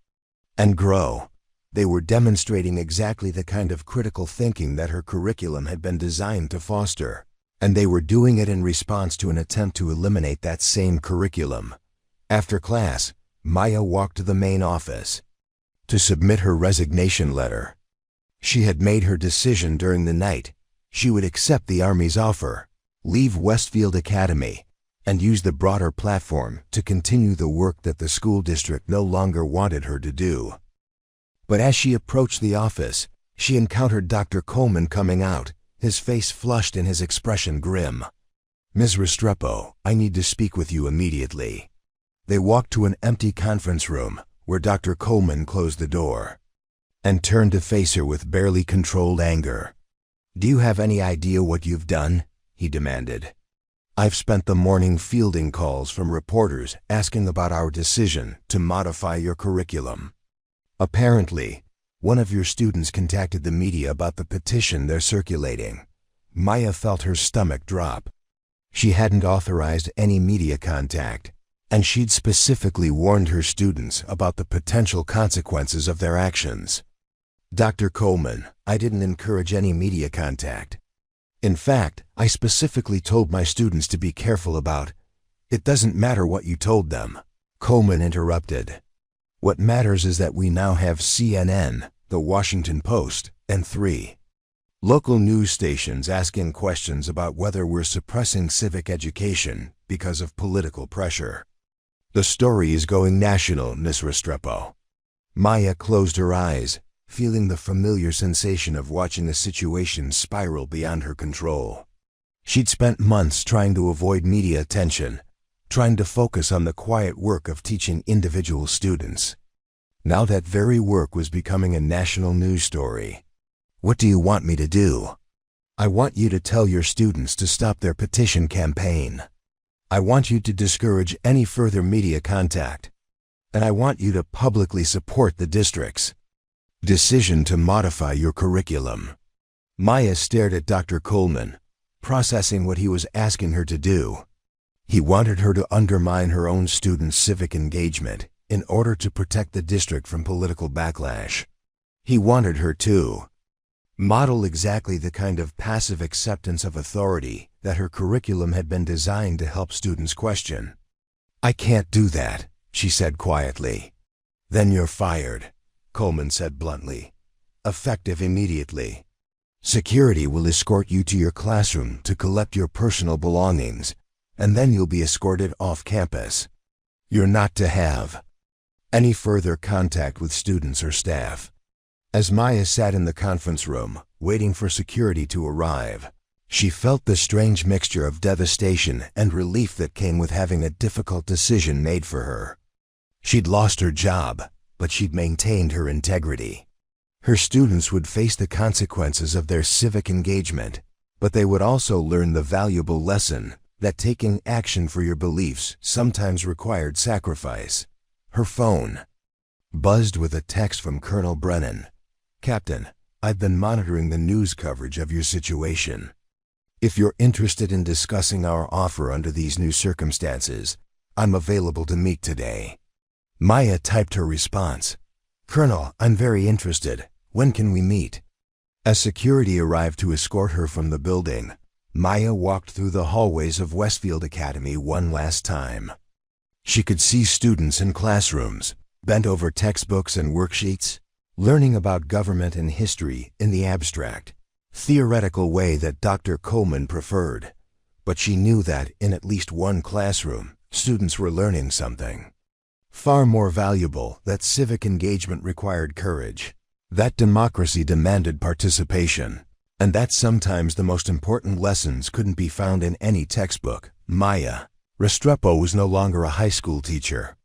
and grow. They were demonstrating exactly the kind of critical thinking that her curriculum had been designed to foster, and they were doing it in response to an attempt to eliminate that same curriculum. After class, Maya walked to the main office to submit her resignation letter. She had made her decision during the night. She would accept the Army's offer, leave Westfield Academy, and use the broader platform to continue the work that the school district no longer wanted her to do. But as she approached the office, she encountered Dr. Coleman coming out, his face flushed and his expression grim. "Ms. Restrepo, I need to speak with you immediately." They walked to an empty conference room where Dr. Coleman closed the door and turned to face her with barely controlled anger. "Do you have any idea what you've done?" he demanded. "I've spent the morning fielding calls from reporters asking about our decision to modify your curriculum. Apparently, one of your students contacted the media about the petition they're circulating." Maya felt her stomach drop. She hadn't authorized any media contact, and she'd specifically warned her students about the potential consequences of their actions. "Dr. Coleman, I didn't encourage any media contact. In fact, I specifically told my students to be careful about." "It doesn't matter what you told them," Coleman interrupted. "What matters is that we now have CNN, The Washington Post, and 3 local news stations asking questions about whether we're suppressing civic education because of political pressure. The story is going national, Ms. Restrepo." Maya closed her eyes, feeling the familiar sensation of watching a situation spiral beyond her control. She'd spent months trying to avoid media attention, trying to focus on the quiet work of teaching individual students. Now that very work was becoming a national news story. "What do you want me to do?" "I want you to tell your students to stop their petition campaign. I want you to discourage any further media contact. And I want you to publicly support the district's Decision to modify your curriculum. Maya stared at Dr. Coleman, processing what he was asking her to do. He wanted her to undermine her own students' civic engagement in order to protect the district from political backlash. He wanted her to model exactly the kind of passive acceptance of authority that her curriculum had been designed to help students question. "I can't do that," she said quietly. "Then you're fired," Coleman said bluntly. "Effective immediately. Security will escort you to your classroom to collect your personal belongings, and then you'll be escorted off campus. You're not to have any further contact with students or staff." As Maya sat in the conference room, waiting for security to arrive, she felt the strange mixture of devastation and relief that came with having a difficult decision made for her. She'd lost her job, but she'd maintained her integrity. Her students would face the consequences of their civic engagement, but they would also learn the valuable lesson that taking action for your beliefs sometimes required sacrifice. Her phone buzzed with a text from Colonel Brennan. "Captain, I've been monitoring the news coverage of your situation. If you're interested in discussing our offer under these new circumstances, I'm available to meet today." Maya typed her response. "Colonel, I'm very interested. When can we meet?" As security arrived to escort her from the building, Maya walked through the hallways of Westfield Academy one last time. She could see students in classrooms, bent over textbooks and worksheets, learning about government and history in the abstract, theoretical way that Dr. Coleman preferred. But she knew that in at least one classroom, students were learning something far more valuable, that civic engagement required courage, that democracy demanded participation, and that sometimes the most important lessons couldn't be found in any textbook. Maya Restrepo was no longer a high school teacher.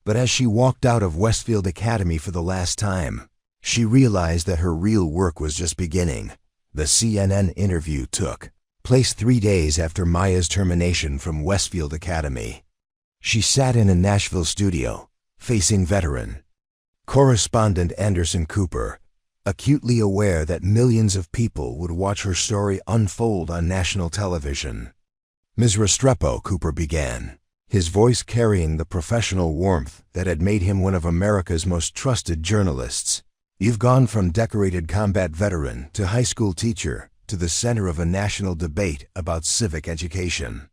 But as she walked out of Westfield Academy for the last time, she realized that her real work was just beginning. The CNN interview took place 3 days after Maya's termination from Westfield Academy. She sat in a Nashville studio, facing veteran correspondent Anderson Cooper, acutely aware that millions of people would watch her story unfold on national television. "Ms. Restrepo," Cooper began, his voice carrying the professional warmth that had made him one of America's most trusted journalists. "You've gone from decorated combat veteran to high school teacher to the center of a national debate about civic education.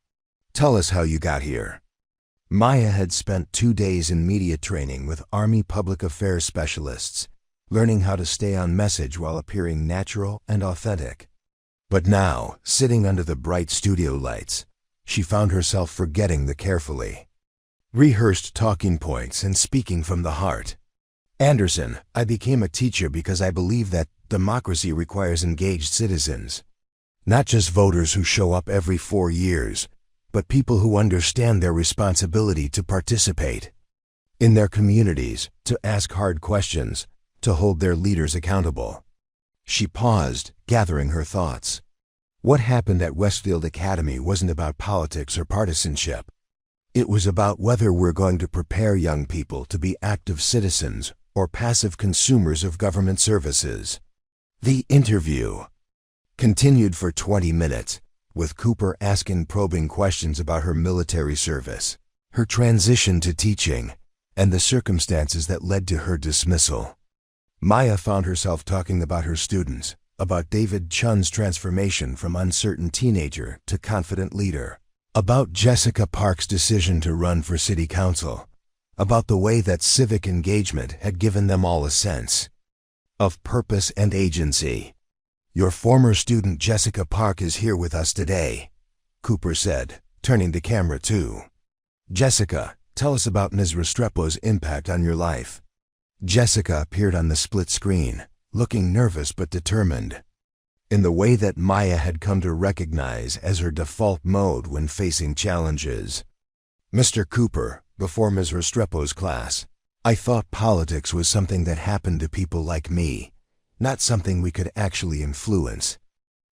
Tell us how you got here." Maya had spent 2 days in media training with Army public affairs specialists, learning how to stay on message while appearing natural and authentic. But now, sitting under the bright studio lights, she found herself forgetting the carefully rehearsed talking points and speaking from the heart. "Anderson, I became a teacher because I believe that democracy requires engaged citizens. Not just voters who show up every 4 years, but people who understand their responsibility to participate in their communities, to ask hard questions, to hold their leaders accountable." She paused, gathering her thoughts. What happened at Westfield Academy wasn't about politics or partisanship. It was about whether we're going to prepare young people to be active citizens or passive consumers of government services. The interview continued for 20 minutes, with Cooper asking probing questions about her military service, her transition to teaching, and the circumstances that led to her dismissal. Maya found herself talking about her students, about David Chen's transformation from uncertain teenager to confident leader, about Jessica Park's decision to run for city council, about the way that civic engagement had given them all a sense of purpose and agency. "Your former student Jessica Park is here with us today," Cooper said, turning the camera to Jessica. "Tell us about Ms. Restrepo's impact on your life." Jessica appeared on the split screen, looking nervous but determined, in the way that Maya had come to recognize as her default mode when facing challenges. "Mr. Cooper, before Ms. Restrepo's class, I thought politics was something that happened to people like me, not something we could actually influence.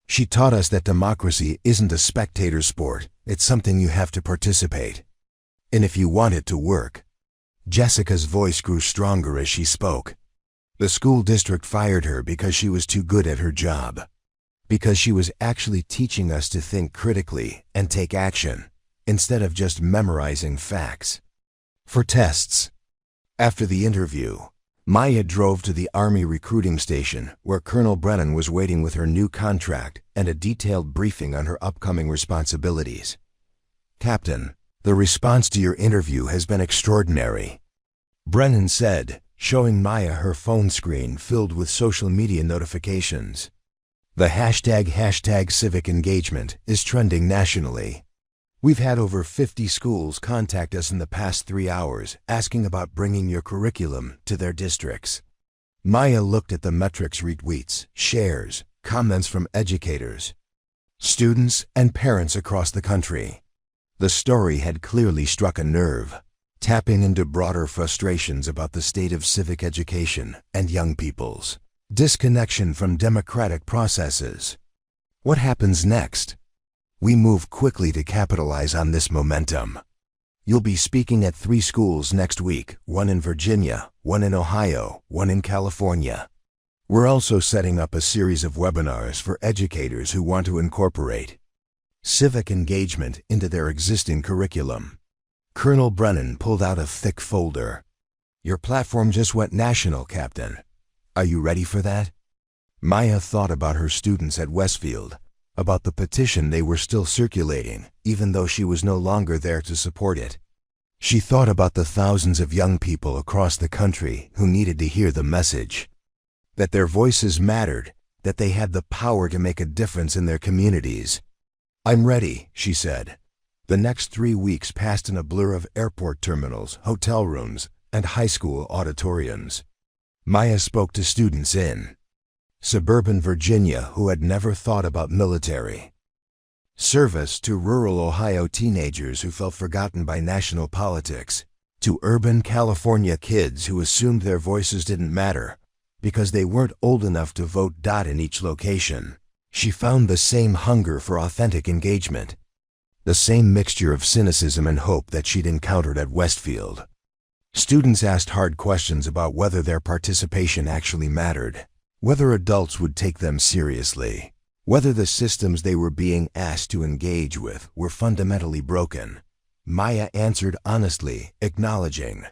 She taught us that democracy isn't a spectator sport, it's something you have to participate. And if you want it to work." Jessica's voice grew stronger as she spoke. The school district fired her because she was too good at her job. Because she was actually teaching us to think critically and take action, instead of just memorizing facts. For tests. After the interview, Maya drove to the Army recruiting station where Colonel Brennan was waiting with her new contract and a detailed briefing on her upcoming responsibilities. "Captain, the response to your interview has been extraordinary," Brennan said, showing Maya her phone screen filled with social media notifications. "The hashtag civic engagement is trending nationally. We've had over 50 schools contact us in the past 3 hours asking about bringing your curriculum to their districts." Maya looked at the metrics: retweets, shares, comments from educators, students, and parents across the country. The story had clearly struck a nerve, tapping into broader frustrations about the state of civic education and young people's disconnection from democratic processes. What happens next? We move quickly to capitalize on this momentum. You'll be speaking at 3 schools next week, one in Virginia, one in Ohio, one in California. We're also setting up a series of webinars for educators who want to incorporate civic engagement into their existing curriculum. Colonel Brennan pulled out a thick folder. "Your platform just went national, Captain. Are you ready for that?" Maya thought about her students at Westfield, about the petition they were still circulating, even though she was no longer there to support it. She thought about the thousands of young people across the country who needed to hear the message. That their voices mattered, that they had the power to make a difference in their communities. "I'm ready," she said. The next 3 weeks passed in a blur of airport terminals, hotel rooms, and high school auditoriums. Maya spoke to students in suburban Virginia who had never thought about military service, to rural Ohio teenagers who felt forgotten by national politics, to urban California kids who assumed their voices didn't matter because they weren't old enough to vote. In each location, she found the same hunger for authentic engagement, the same mixture of cynicism and hope that she'd encountered at Westfield. Students asked hard questions about whether their participation actually mattered, whether adults would take them seriously, whether the systems they were being asked to engage with were fundamentally broken. Maya answered honestly, acknowledging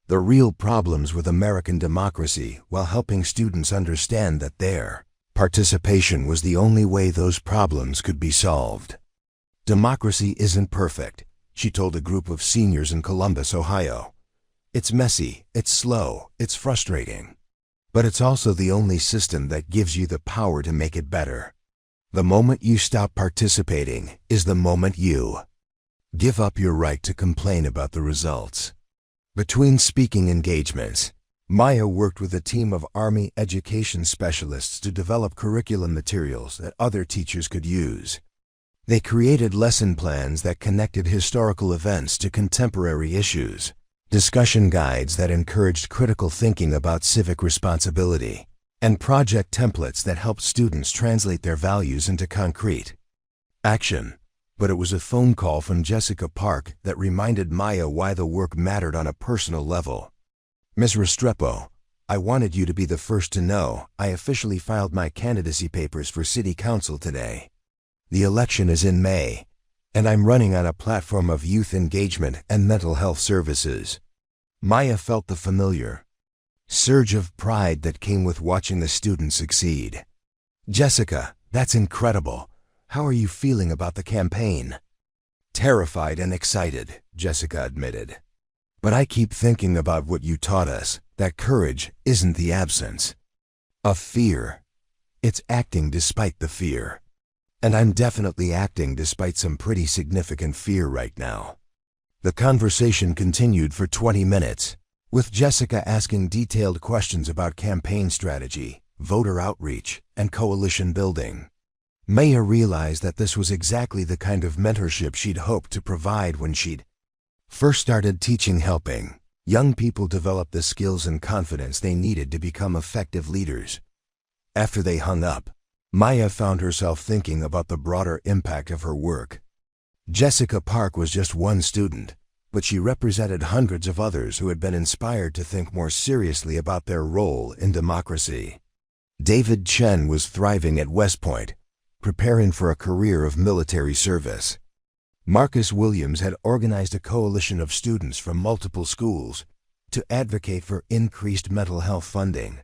the real problems with American democracy while helping students understand that their participation was the only way those problems could be solved. "Democracy isn't perfect," she told a group of seniors in Columbus, Ohio. "It's messy, it's slow, it's frustrating. But it's also the only system that gives you the power to make it better. The moment you stop participating is the moment you give up your right to complain about the results." Between speaking engagements, Maya worked with a team of Army education specialists to develop curriculum materials that other teachers could use. They created lesson plans that connected historical events to contemporary issues, discussion guides that encouraged critical thinking about civic responsibility, and project templates that helped students translate their values into concrete action. But it was a phone call from Jessica Park that reminded Maya why the work mattered on a personal level. "Ms. Restrepo, I wanted you to be the first to know I officially filed my candidacy papers for City Council today. The election is in May, and I'm running on a platform of youth engagement and mental health services." Maya felt the familiar surge of pride that came with watching the students succeed. "Jessica, that's incredible. How are you feeling about the campaign?" "Terrified and excited," Jessica admitted. "But I keep thinking about what you taught us, that courage isn't the absence of fear. It's acting despite the fear. And I'm definitely acting despite some pretty significant fear right now." The conversation continued for 20 minutes, with Jessica asking detailed questions about campaign strategy, voter outreach, and coalition building. Maya realized that this was exactly the kind of mentorship she'd hoped to provide when she'd first started teaching, helping young people develop the skills and confidence they needed to become effective leaders. After they hung up, Maya found herself thinking about the broader impact of her work. Jessica Park was just one student, but she represented hundreds of others who had been inspired to think more seriously about their role in democracy. David Chen was thriving at West Point, preparing for a career of military service. Marcus Williams had organized a coalition of students from multiple schools to advocate for increased mental health funding.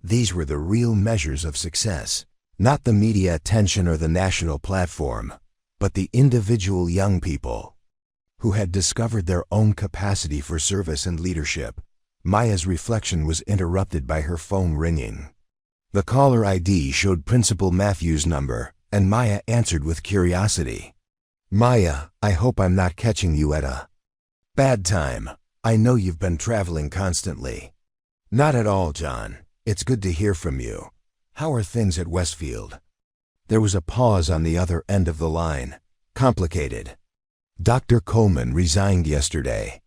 These were the real measures of success, not the media attention or the national platform, but the individual young people who had discovered their own capacity for service and leadership. Maya's reflection was interrupted by her phone ringing. The caller ID showed Principal Matthew's number, and Maya answered with curiosity. "Maya, I hope I'm not catching you at a bad time. I know you've been traveling constantly." "Not at all, John. It's good to hear from you. How are things at Westfield?" There was a pause on the other end of the line. "Complicated. Dr. Coleman resigned yesterday.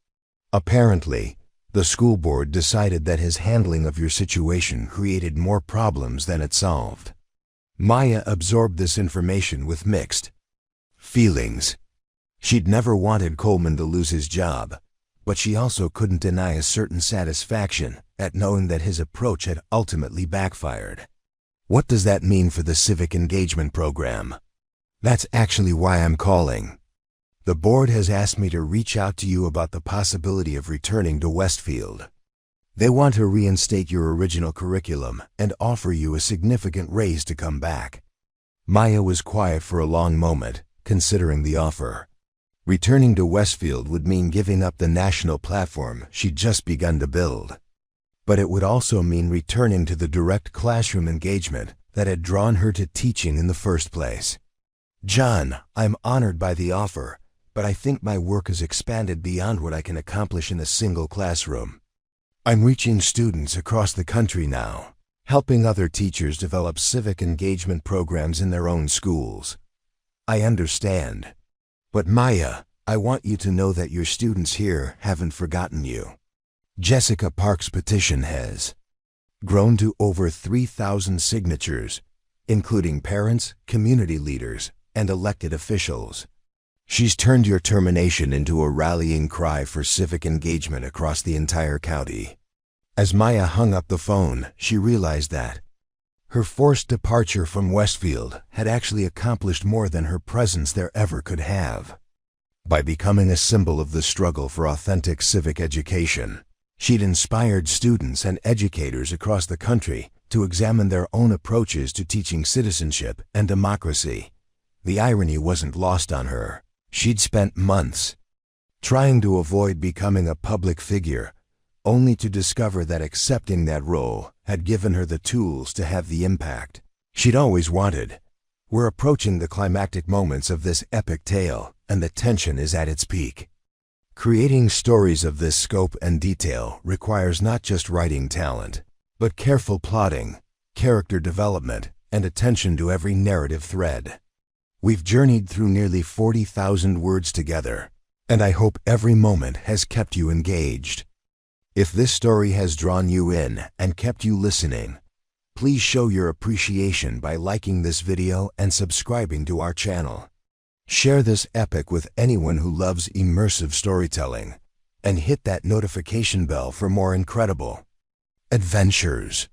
Apparently, the school board decided that his handling of your situation created more problems than it solved." Maya absorbed this information with mixed feelings. She'd never wanted Coleman to lose his job, but she also couldn't deny a certain satisfaction at knowing that his approach had ultimately backfired. "What does that mean for the civic engagement program?" "That's actually why I'm calling. The board has asked me to reach out to you about the possibility of returning to Westfield. They want to reinstate your original curriculum and offer you a significant raise to come back." Maya was quiet for a long moment, considering the offer. Returning to Westfield would mean giving up the national platform she'd just begun to build. But it would also mean returning to the direct classroom engagement that had drawn her to teaching in the first place. "John, I'm honored by the offer, but I think my work has expanded beyond what I can accomplish in a single classroom. I'm reaching students across the country now, helping other teachers develop civic engagement programs in their own schools. I understand. But Maya, I want you to know that your students here haven't forgotten you." Jessica Park's petition has grown to over 3,000 signatures, including parents, community leaders, and elected officials. She's turned your termination into a rallying cry for civic engagement across the entire county. As Maya hung up the phone, she realized that her forced departure from Westfield had actually accomplished more than her presence there ever could have. By becoming a symbol of the struggle for authentic civic education, she'd inspired students and educators across the country to examine their own approaches to teaching citizenship and democracy. The irony wasn't lost on her. She'd spent months trying to avoid becoming a public figure, only to discover that accepting that role had given her the tools to have the impact she'd always wanted. We're approaching the climactic moments of this epic tale, and the tension is at its peak. Creating stories of this scope and detail requires not just writing talent, but careful plotting, character development, and attention to every narrative thread. We've journeyed through nearly 40,000 words together, and I hope every moment has kept you engaged. If this story has drawn you in and kept you listening, please show your appreciation by liking this video and subscribing to our channel. Share this epic with anyone who loves immersive storytelling, and hit that notification bell for more incredible adventures.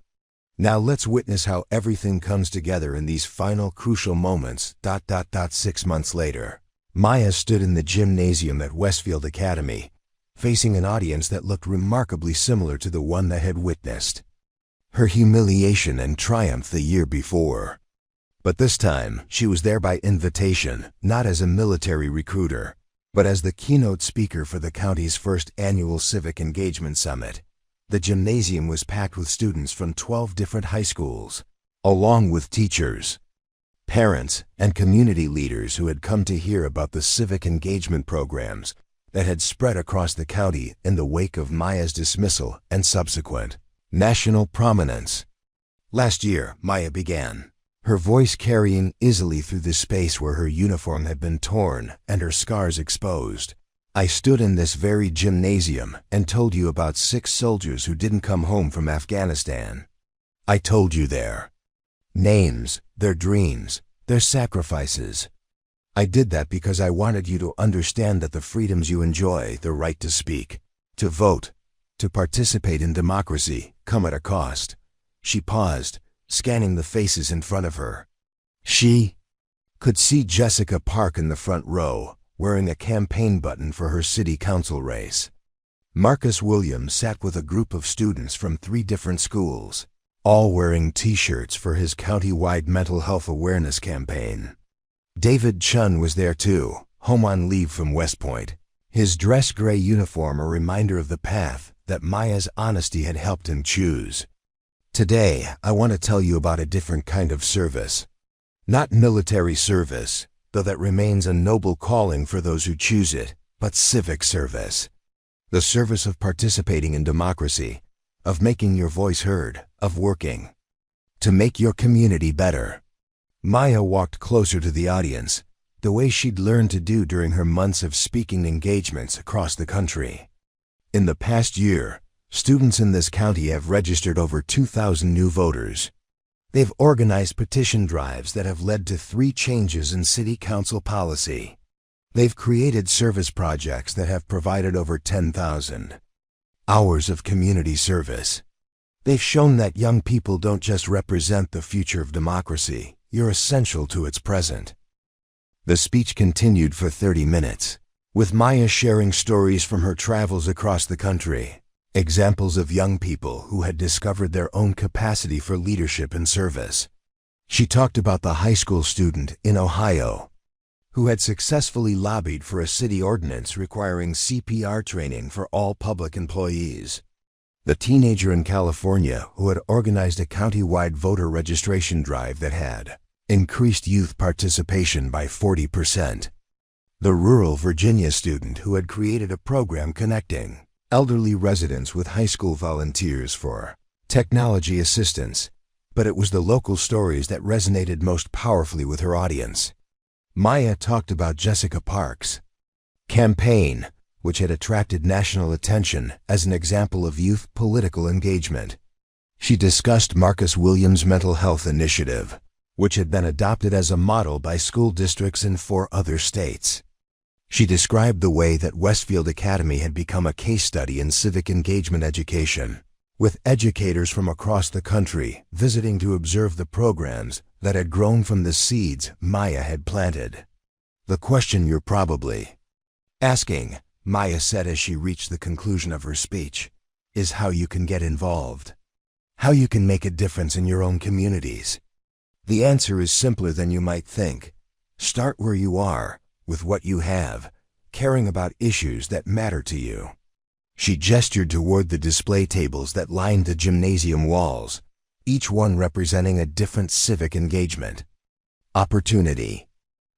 Now let's witness how everything comes together in these final crucial moments. 6 months later, Maya stood in the gymnasium at Westfield Academy, facing an audience that looked remarkably similar to the one that had witnessed her humiliation and triumph the year before. But this time, she was there by invitation, not as a military recruiter, but as the keynote speaker for the county's first annual Civic Engagement Summit. The gymnasium was packed with students from 12 different high schools, along with teachers, parents, and community leaders who had come to hear about the civic engagement programs that had spread across the county in the wake of Maya's dismissal and subsequent national prominence. Last year, Maya began, her voice carrying easily through the space where her uniform had been torn and her scars exposed. "I stood in this very gymnasium and told you about 6 soldiers who didn't come home from Afghanistan. I told you their names, their dreams, their sacrifices. I did that because I wanted you to understand that the freedoms you enjoy, the right to speak, to vote, to participate in democracy, come at a cost." She paused, scanning the faces in front of her. She could see Jessica Park in the front row, wearing a campaign button for her city council race. Marcus Williams sat with a group of students from 3 different schools, all wearing T-shirts for his county-wide mental health awareness campaign. David Chen was there too, home on leave from West Point, his dress gray uniform a reminder of the path that Maya's honesty had helped him choose. Today, I want to tell you about a different kind of service. Not military service, though that remains a noble calling for those who choose it, but civic service. The service of participating in democracy, of making your voice heard, of working to make your community better. Maya walked closer to the audience, the way she'd learned to do during her months of speaking engagements across the country. In the past year, students in this county have registered over 2,000 new voters. They've organized petition drives that have led to 3 changes in city council policy. They've created service projects that have provided over 10,000 hours of community service. They've shown that young people don't just represent the future of democracy, you're essential to its present. The speech continued for 30 minutes, with Maya sharing stories from her travels across the country, examples of young people who had discovered their own capacity for leadership and service. She talked about the high school student in Ohio who had successfully lobbied for a city ordinance requiring CPR training for all public employees. The teenager in California who had organized a county-wide voter registration drive that had increased youth participation by 40%. The rural Virginia student who had created a program connecting elderly residents with high school volunteers for technology assistance, but it was the local stories that resonated most powerfully with her audience. Maya talked about Jessica Park's campaign, which had attracted national attention as an example of youth political engagement. She discussed Marcus Williams' mental health initiative, which had been adopted as a model by school districts in 4 other states. She described the way that Westfield Academy had become a case study in civic engagement education, with educators from across the country visiting to observe the programs that had grown from the seeds Maya had planted. "The question you're probably asking," Maya said as she reached the conclusion of her speech, "is how you can get involved, how you can make a difference in your own communities. The answer is simpler than you might think. Start where you are, with what you have, caring about issues that matter to you." She gestured toward the display tables that lined the gymnasium walls, each one representing a different civic engagement. Opportunity.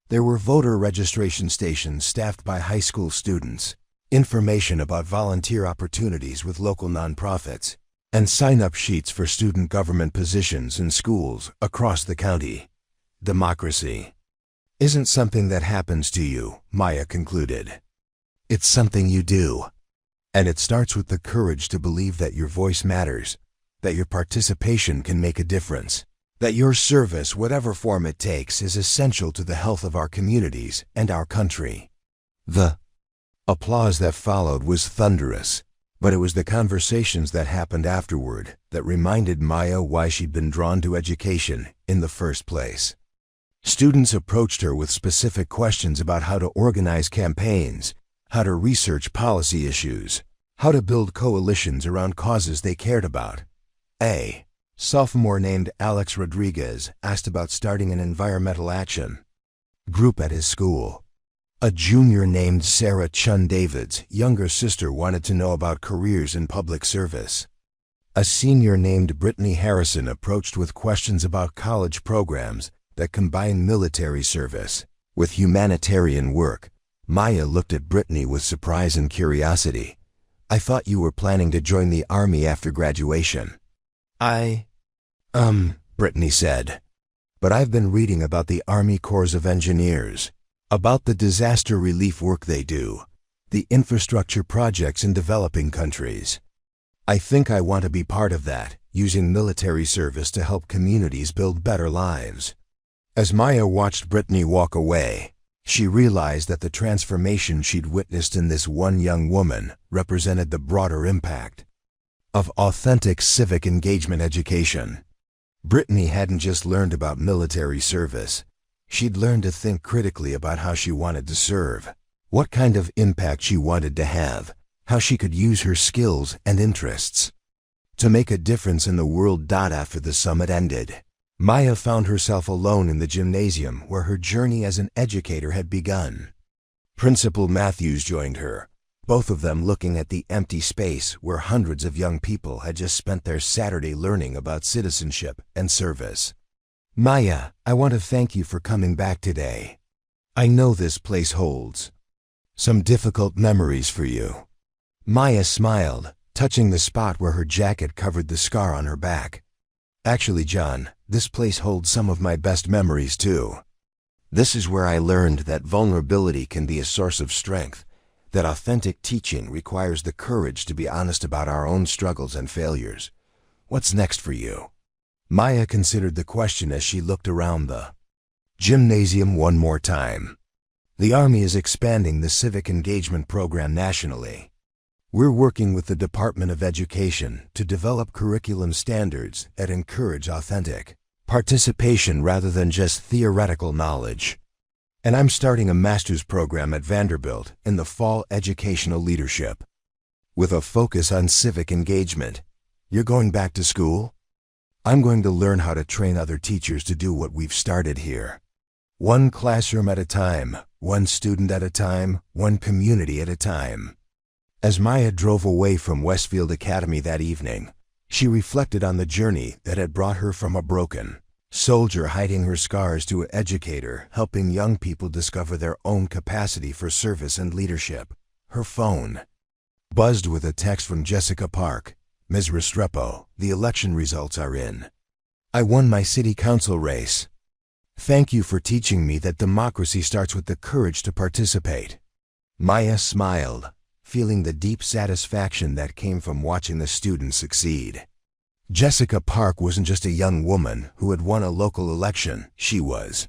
There were voter registration stations staffed by high school students, information about volunteer opportunities with local nonprofits, and sign-up sheets for student government positions in schools across the county. Democracy isn't something that happens to you, Maya concluded. It's something you do. And it starts with the courage to believe that your voice matters, that your participation can make a difference, that your service, whatever form it takes, is essential to the health of our communities and our country. The applause that followed was thunderous, but it was the conversations that happened afterward that reminded Maya why she'd been drawn to education in the first place. Students approached her with specific questions about how to organize campaigns, how to research policy issues, how to build coalitions around causes they cared about. A sophomore named Alex Rodriguez asked about starting an environmental action group at his school. A junior named Sarah Chun David's younger sister wanted to know about careers in public service. A senior named Brittany Harrison approached with questions about college programs that combine military service with humanitarian work. Maya looked at Brittany with surprise and curiosity. "I thought you were planning to join the Army after graduation." Brittany said. "But I've been reading about the Army Corps of Engineers, about the disaster relief work they do, the infrastructure projects in developing countries. I think I want to be part of that, using military service to help communities build better lives." As Maya watched Brittany walk away, She realized that the transformation she'd witnessed in this one young woman represented the broader impact of authentic civic engagement education. Brittany hadn't just learned about military service. She'd learned to think critically about how she wanted to serve, what kind of impact she wanted to have, how she could use her skills and interests to make a difference in the world. After the summit ended, Maya found herself alone in the gymnasium where her journey as an educator had begun. Principal Matthews joined her, both of them looking at the empty space where hundreds of young people had just spent their Saturday learning about citizenship and service. "Maya, I want to thank you for coming back today. I know this place holds some difficult memories for you." Maya smiled, touching the spot where her jacket covered the scar on her back. "Actually, John, this place holds some of my best memories too. This is where I learned that vulnerability can be a source of strength, that authentic teaching requires the courage to be honest about our own struggles and failures. What's next for you?" Maya considered the question as she looked around the gymnasium one more time. "The Army is expanding the civic engagement program nationally. We're working with the Department of Education to develop curriculum standards that encourage authentic participation rather than just theoretical knowledge. And I'm starting a master's program at Vanderbilt in the fall, educational leadership, with a focus on civic engagement." "You're going back to school?" "I'm going to learn how to train other teachers to do what we've started here. One classroom at a time, one student at a time, one community at a time." As Maya drove away from Westfield Academy that evening, she reflected on the journey that had brought her from a broken soldier hiding her scars to an educator helping young people discover their own capacity for service and leadership. Her phone buzzed with a text from Jessica Park. "Ms. Restrepo, the election results are in. I won my city council race. Thank you for teaching me that democracy starts with the courage to participate." Maya smiled, feeling the deep satisfaction that came from watching the students succeed. Jessica Park wasn't just a young woman who had won a local election. She was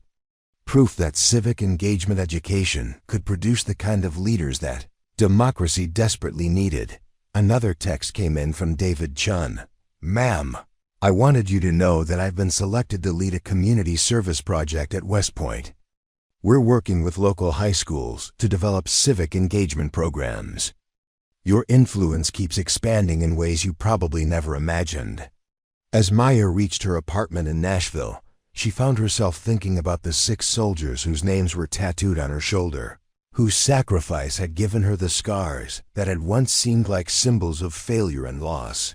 proof that civic engagement education could produce the kind of leaders that democracy desperately needed. Another text came in from David Chen. "Ma'am, I wanted you to know that I've been selected to lead a community service project at West Point. We're working with local high schools to develop civic engagement programs. Your influence keeps expanding in ways you probably never imagined." As Maya reached her apartment in Nashville, she found herself thinking about the 6 soldiers whose names were tattooed on her shoulder, whose sacrifice had given her the scars that had once seemed like symbols of failure and loss.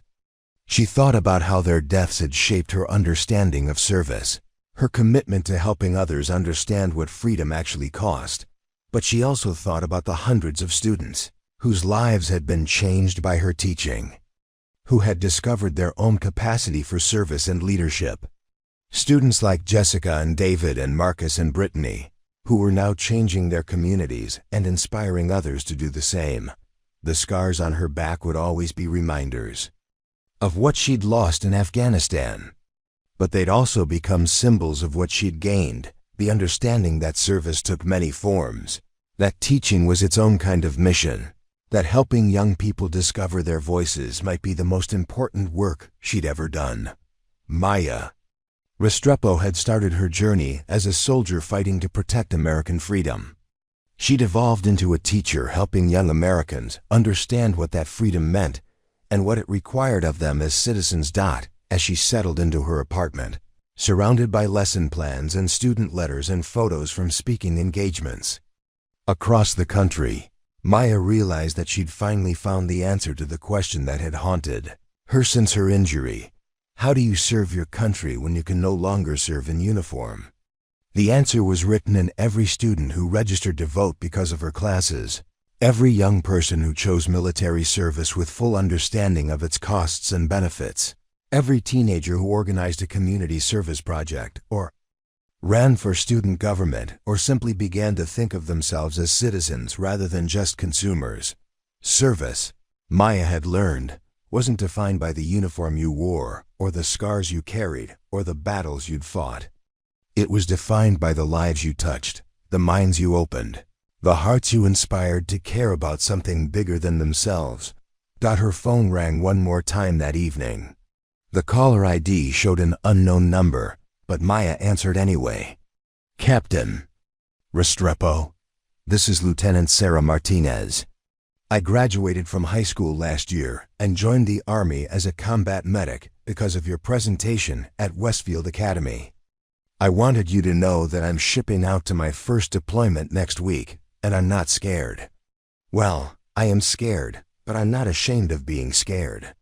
She thought about how their deaths had shaped her understanding of service, her commitment to helping others understand what freedom actually cost. But she also thought about the hundreds of students whose lives had been changed by her teaching, who had discovered their own capacity for service and leadership. Students like Jessica and David and Marcus and Brittany, who were now changing their communities and inspiring others to do the same. The scars on her back would always be reminders of what she'd lost in Afghanistan. But they'd also become symbols of what she'd gained, the understanding that service took many forms, that teaching was its own kind of mission, that helping young people discover their voices might be the most important work she'd ever done. Maya Restrepo had started her journey as a soldier fighting to protect American freedom. She'd evolved into a teacher helping young Americans understand what that freedom meant and what it required of them as citizens. As she settled into her apartment, surrounded by lesson plans and student letters and photos from speaking engagements across the country, Maya realized that she'd finally found the answer to the question that had haunted her since her injury. How do you serve your country when you can no longer serve in uniform? The answer was written in every student who registered to vote because of her classes, every young person who chose military service with full understanding of its costs and benefits, every teenager who organized a community service project, or ran for student government, or simply began to think of themselves as citizens rather than just consumers. Service, Maya had learned, wasn't defined by the uniform you wore, or the scars you carried, or the battles you'd fought. It was defined by the lives you touched, the minds you opened, the hearts you inspired to care about something bigger than themselves. Her phone rang one more time that evening. The caller ID showed an unknown number, but Maya answered anyway. "Captain Restrepo, this is Lieutenant Sarah Martinez. I graduated from high school last year and joined the Army as a combat medic because of your presentation at Westfield Academy. I wanted you to know that I'm shipping out to my first deployment next week, and I'm not scared. Well, I am scared, but I'm not ashamed of being scared.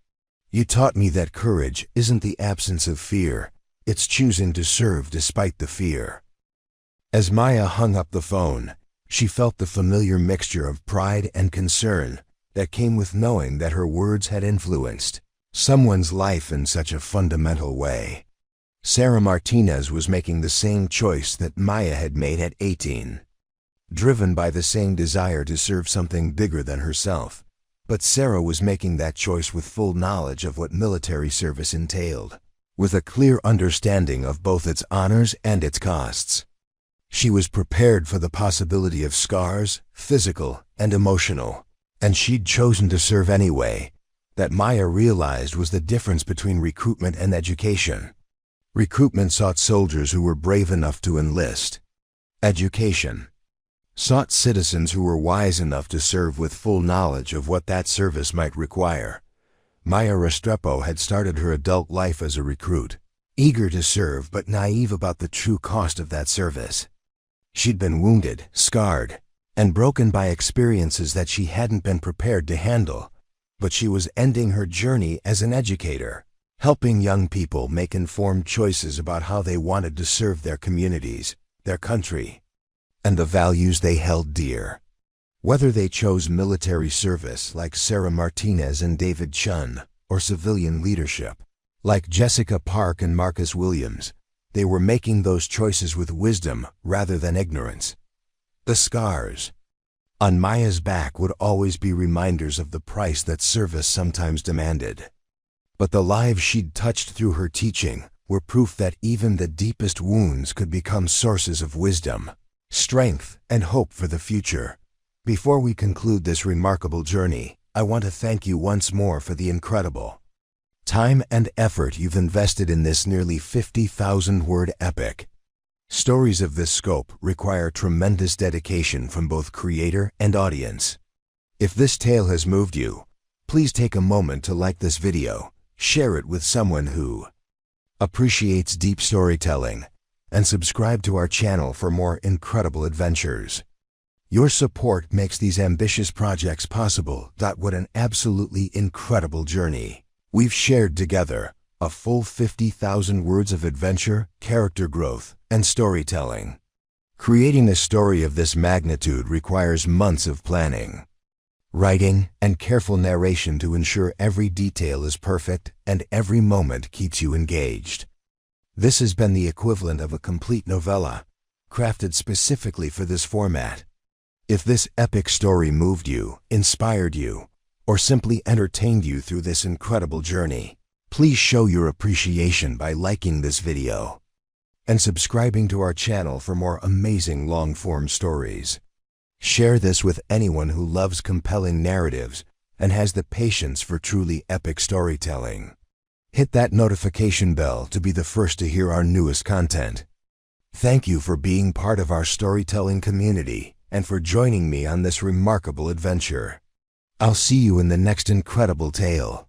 You taught me that courage isn't the absence of fear, it's choosing to serve despite the fear." As Maya hung up the phone, she felt the familiar mixture of pride and concern that came with knowing that her words had influenced someone's life in such a fundamental way. Sarah Martinez was making the same choice that Maya had made at 18. Driven by the same desire to serve something bigger than herself, but Sarah was making that choice with full knowledge of what military service entailed, with a clear understanding of both its honors and its costs. She was prepared for the possibility of scars, physical and emotional, and she'd chosen to serve anyway. That Maya realized was the difference between recruitment and education. Recruitment sought soldiers who were brave enough to enlist. Education sought citizens who were wise enough to serve with full knowledge of what that service might require. Maya Restrepo had started her adult life as a recruit, eager to serve but naive about the true cost of that service. She'd been wounded, scarred, and broken by experiences that she hadn't been prepared to handle, but she was ending her journey as an educator, helping young people make informed choices about how they wanted to serve their communities, their country, and the values they held dear. Whether they chose military service like Sarah Martinez and David Chen, or civilian leadership like Jessica Park and Marcus Williams, they were making those choices with wisdom rather than ignorance. The scars on Maya's back would always be reminders of the price that service sometimes demanded. But the lives she'd touched through her teaching were proof that even the deepest wounds could become sources of wisdom, strength, and hope for the future. Before we conclude this remarkable journey, I want to thank you once more for the incredible time and effort you've invested in this nearly 50,000-word epic. Stories of this scope require tremendous dedication from both creator and audience. If this tale has moved you, please take a moment to like this video, share it with someone who appreciates deep storytelling, and subscribe to our channel for more incredible adventures. Your support makes these ambitious projects possible. What an absolutely incredible journey we've shared together, a full 50,000 words of adventure, character growth, and storytelling. Creating a story of this magnitude requires months of planning, writing, and careful narration to ensure every detail is perfect and every moment keeps you engaged. This has been the equivalent of a complete novella, crafted specifically for this format. If this epic story moved you, inspired you, or simply entertained you through this incredible journey, please show your appreciation by liking this video and subscribing to our channel for more amazing long-form stories. Share this with anyone who loves compelling narratives and has the patience for truly epic storytelling. Hit that notification bell to be the first to hear our newest content. Thank you for being part of our storytelling community and for joining me on this remarkable adventure. I'll see you in the next incredible tale.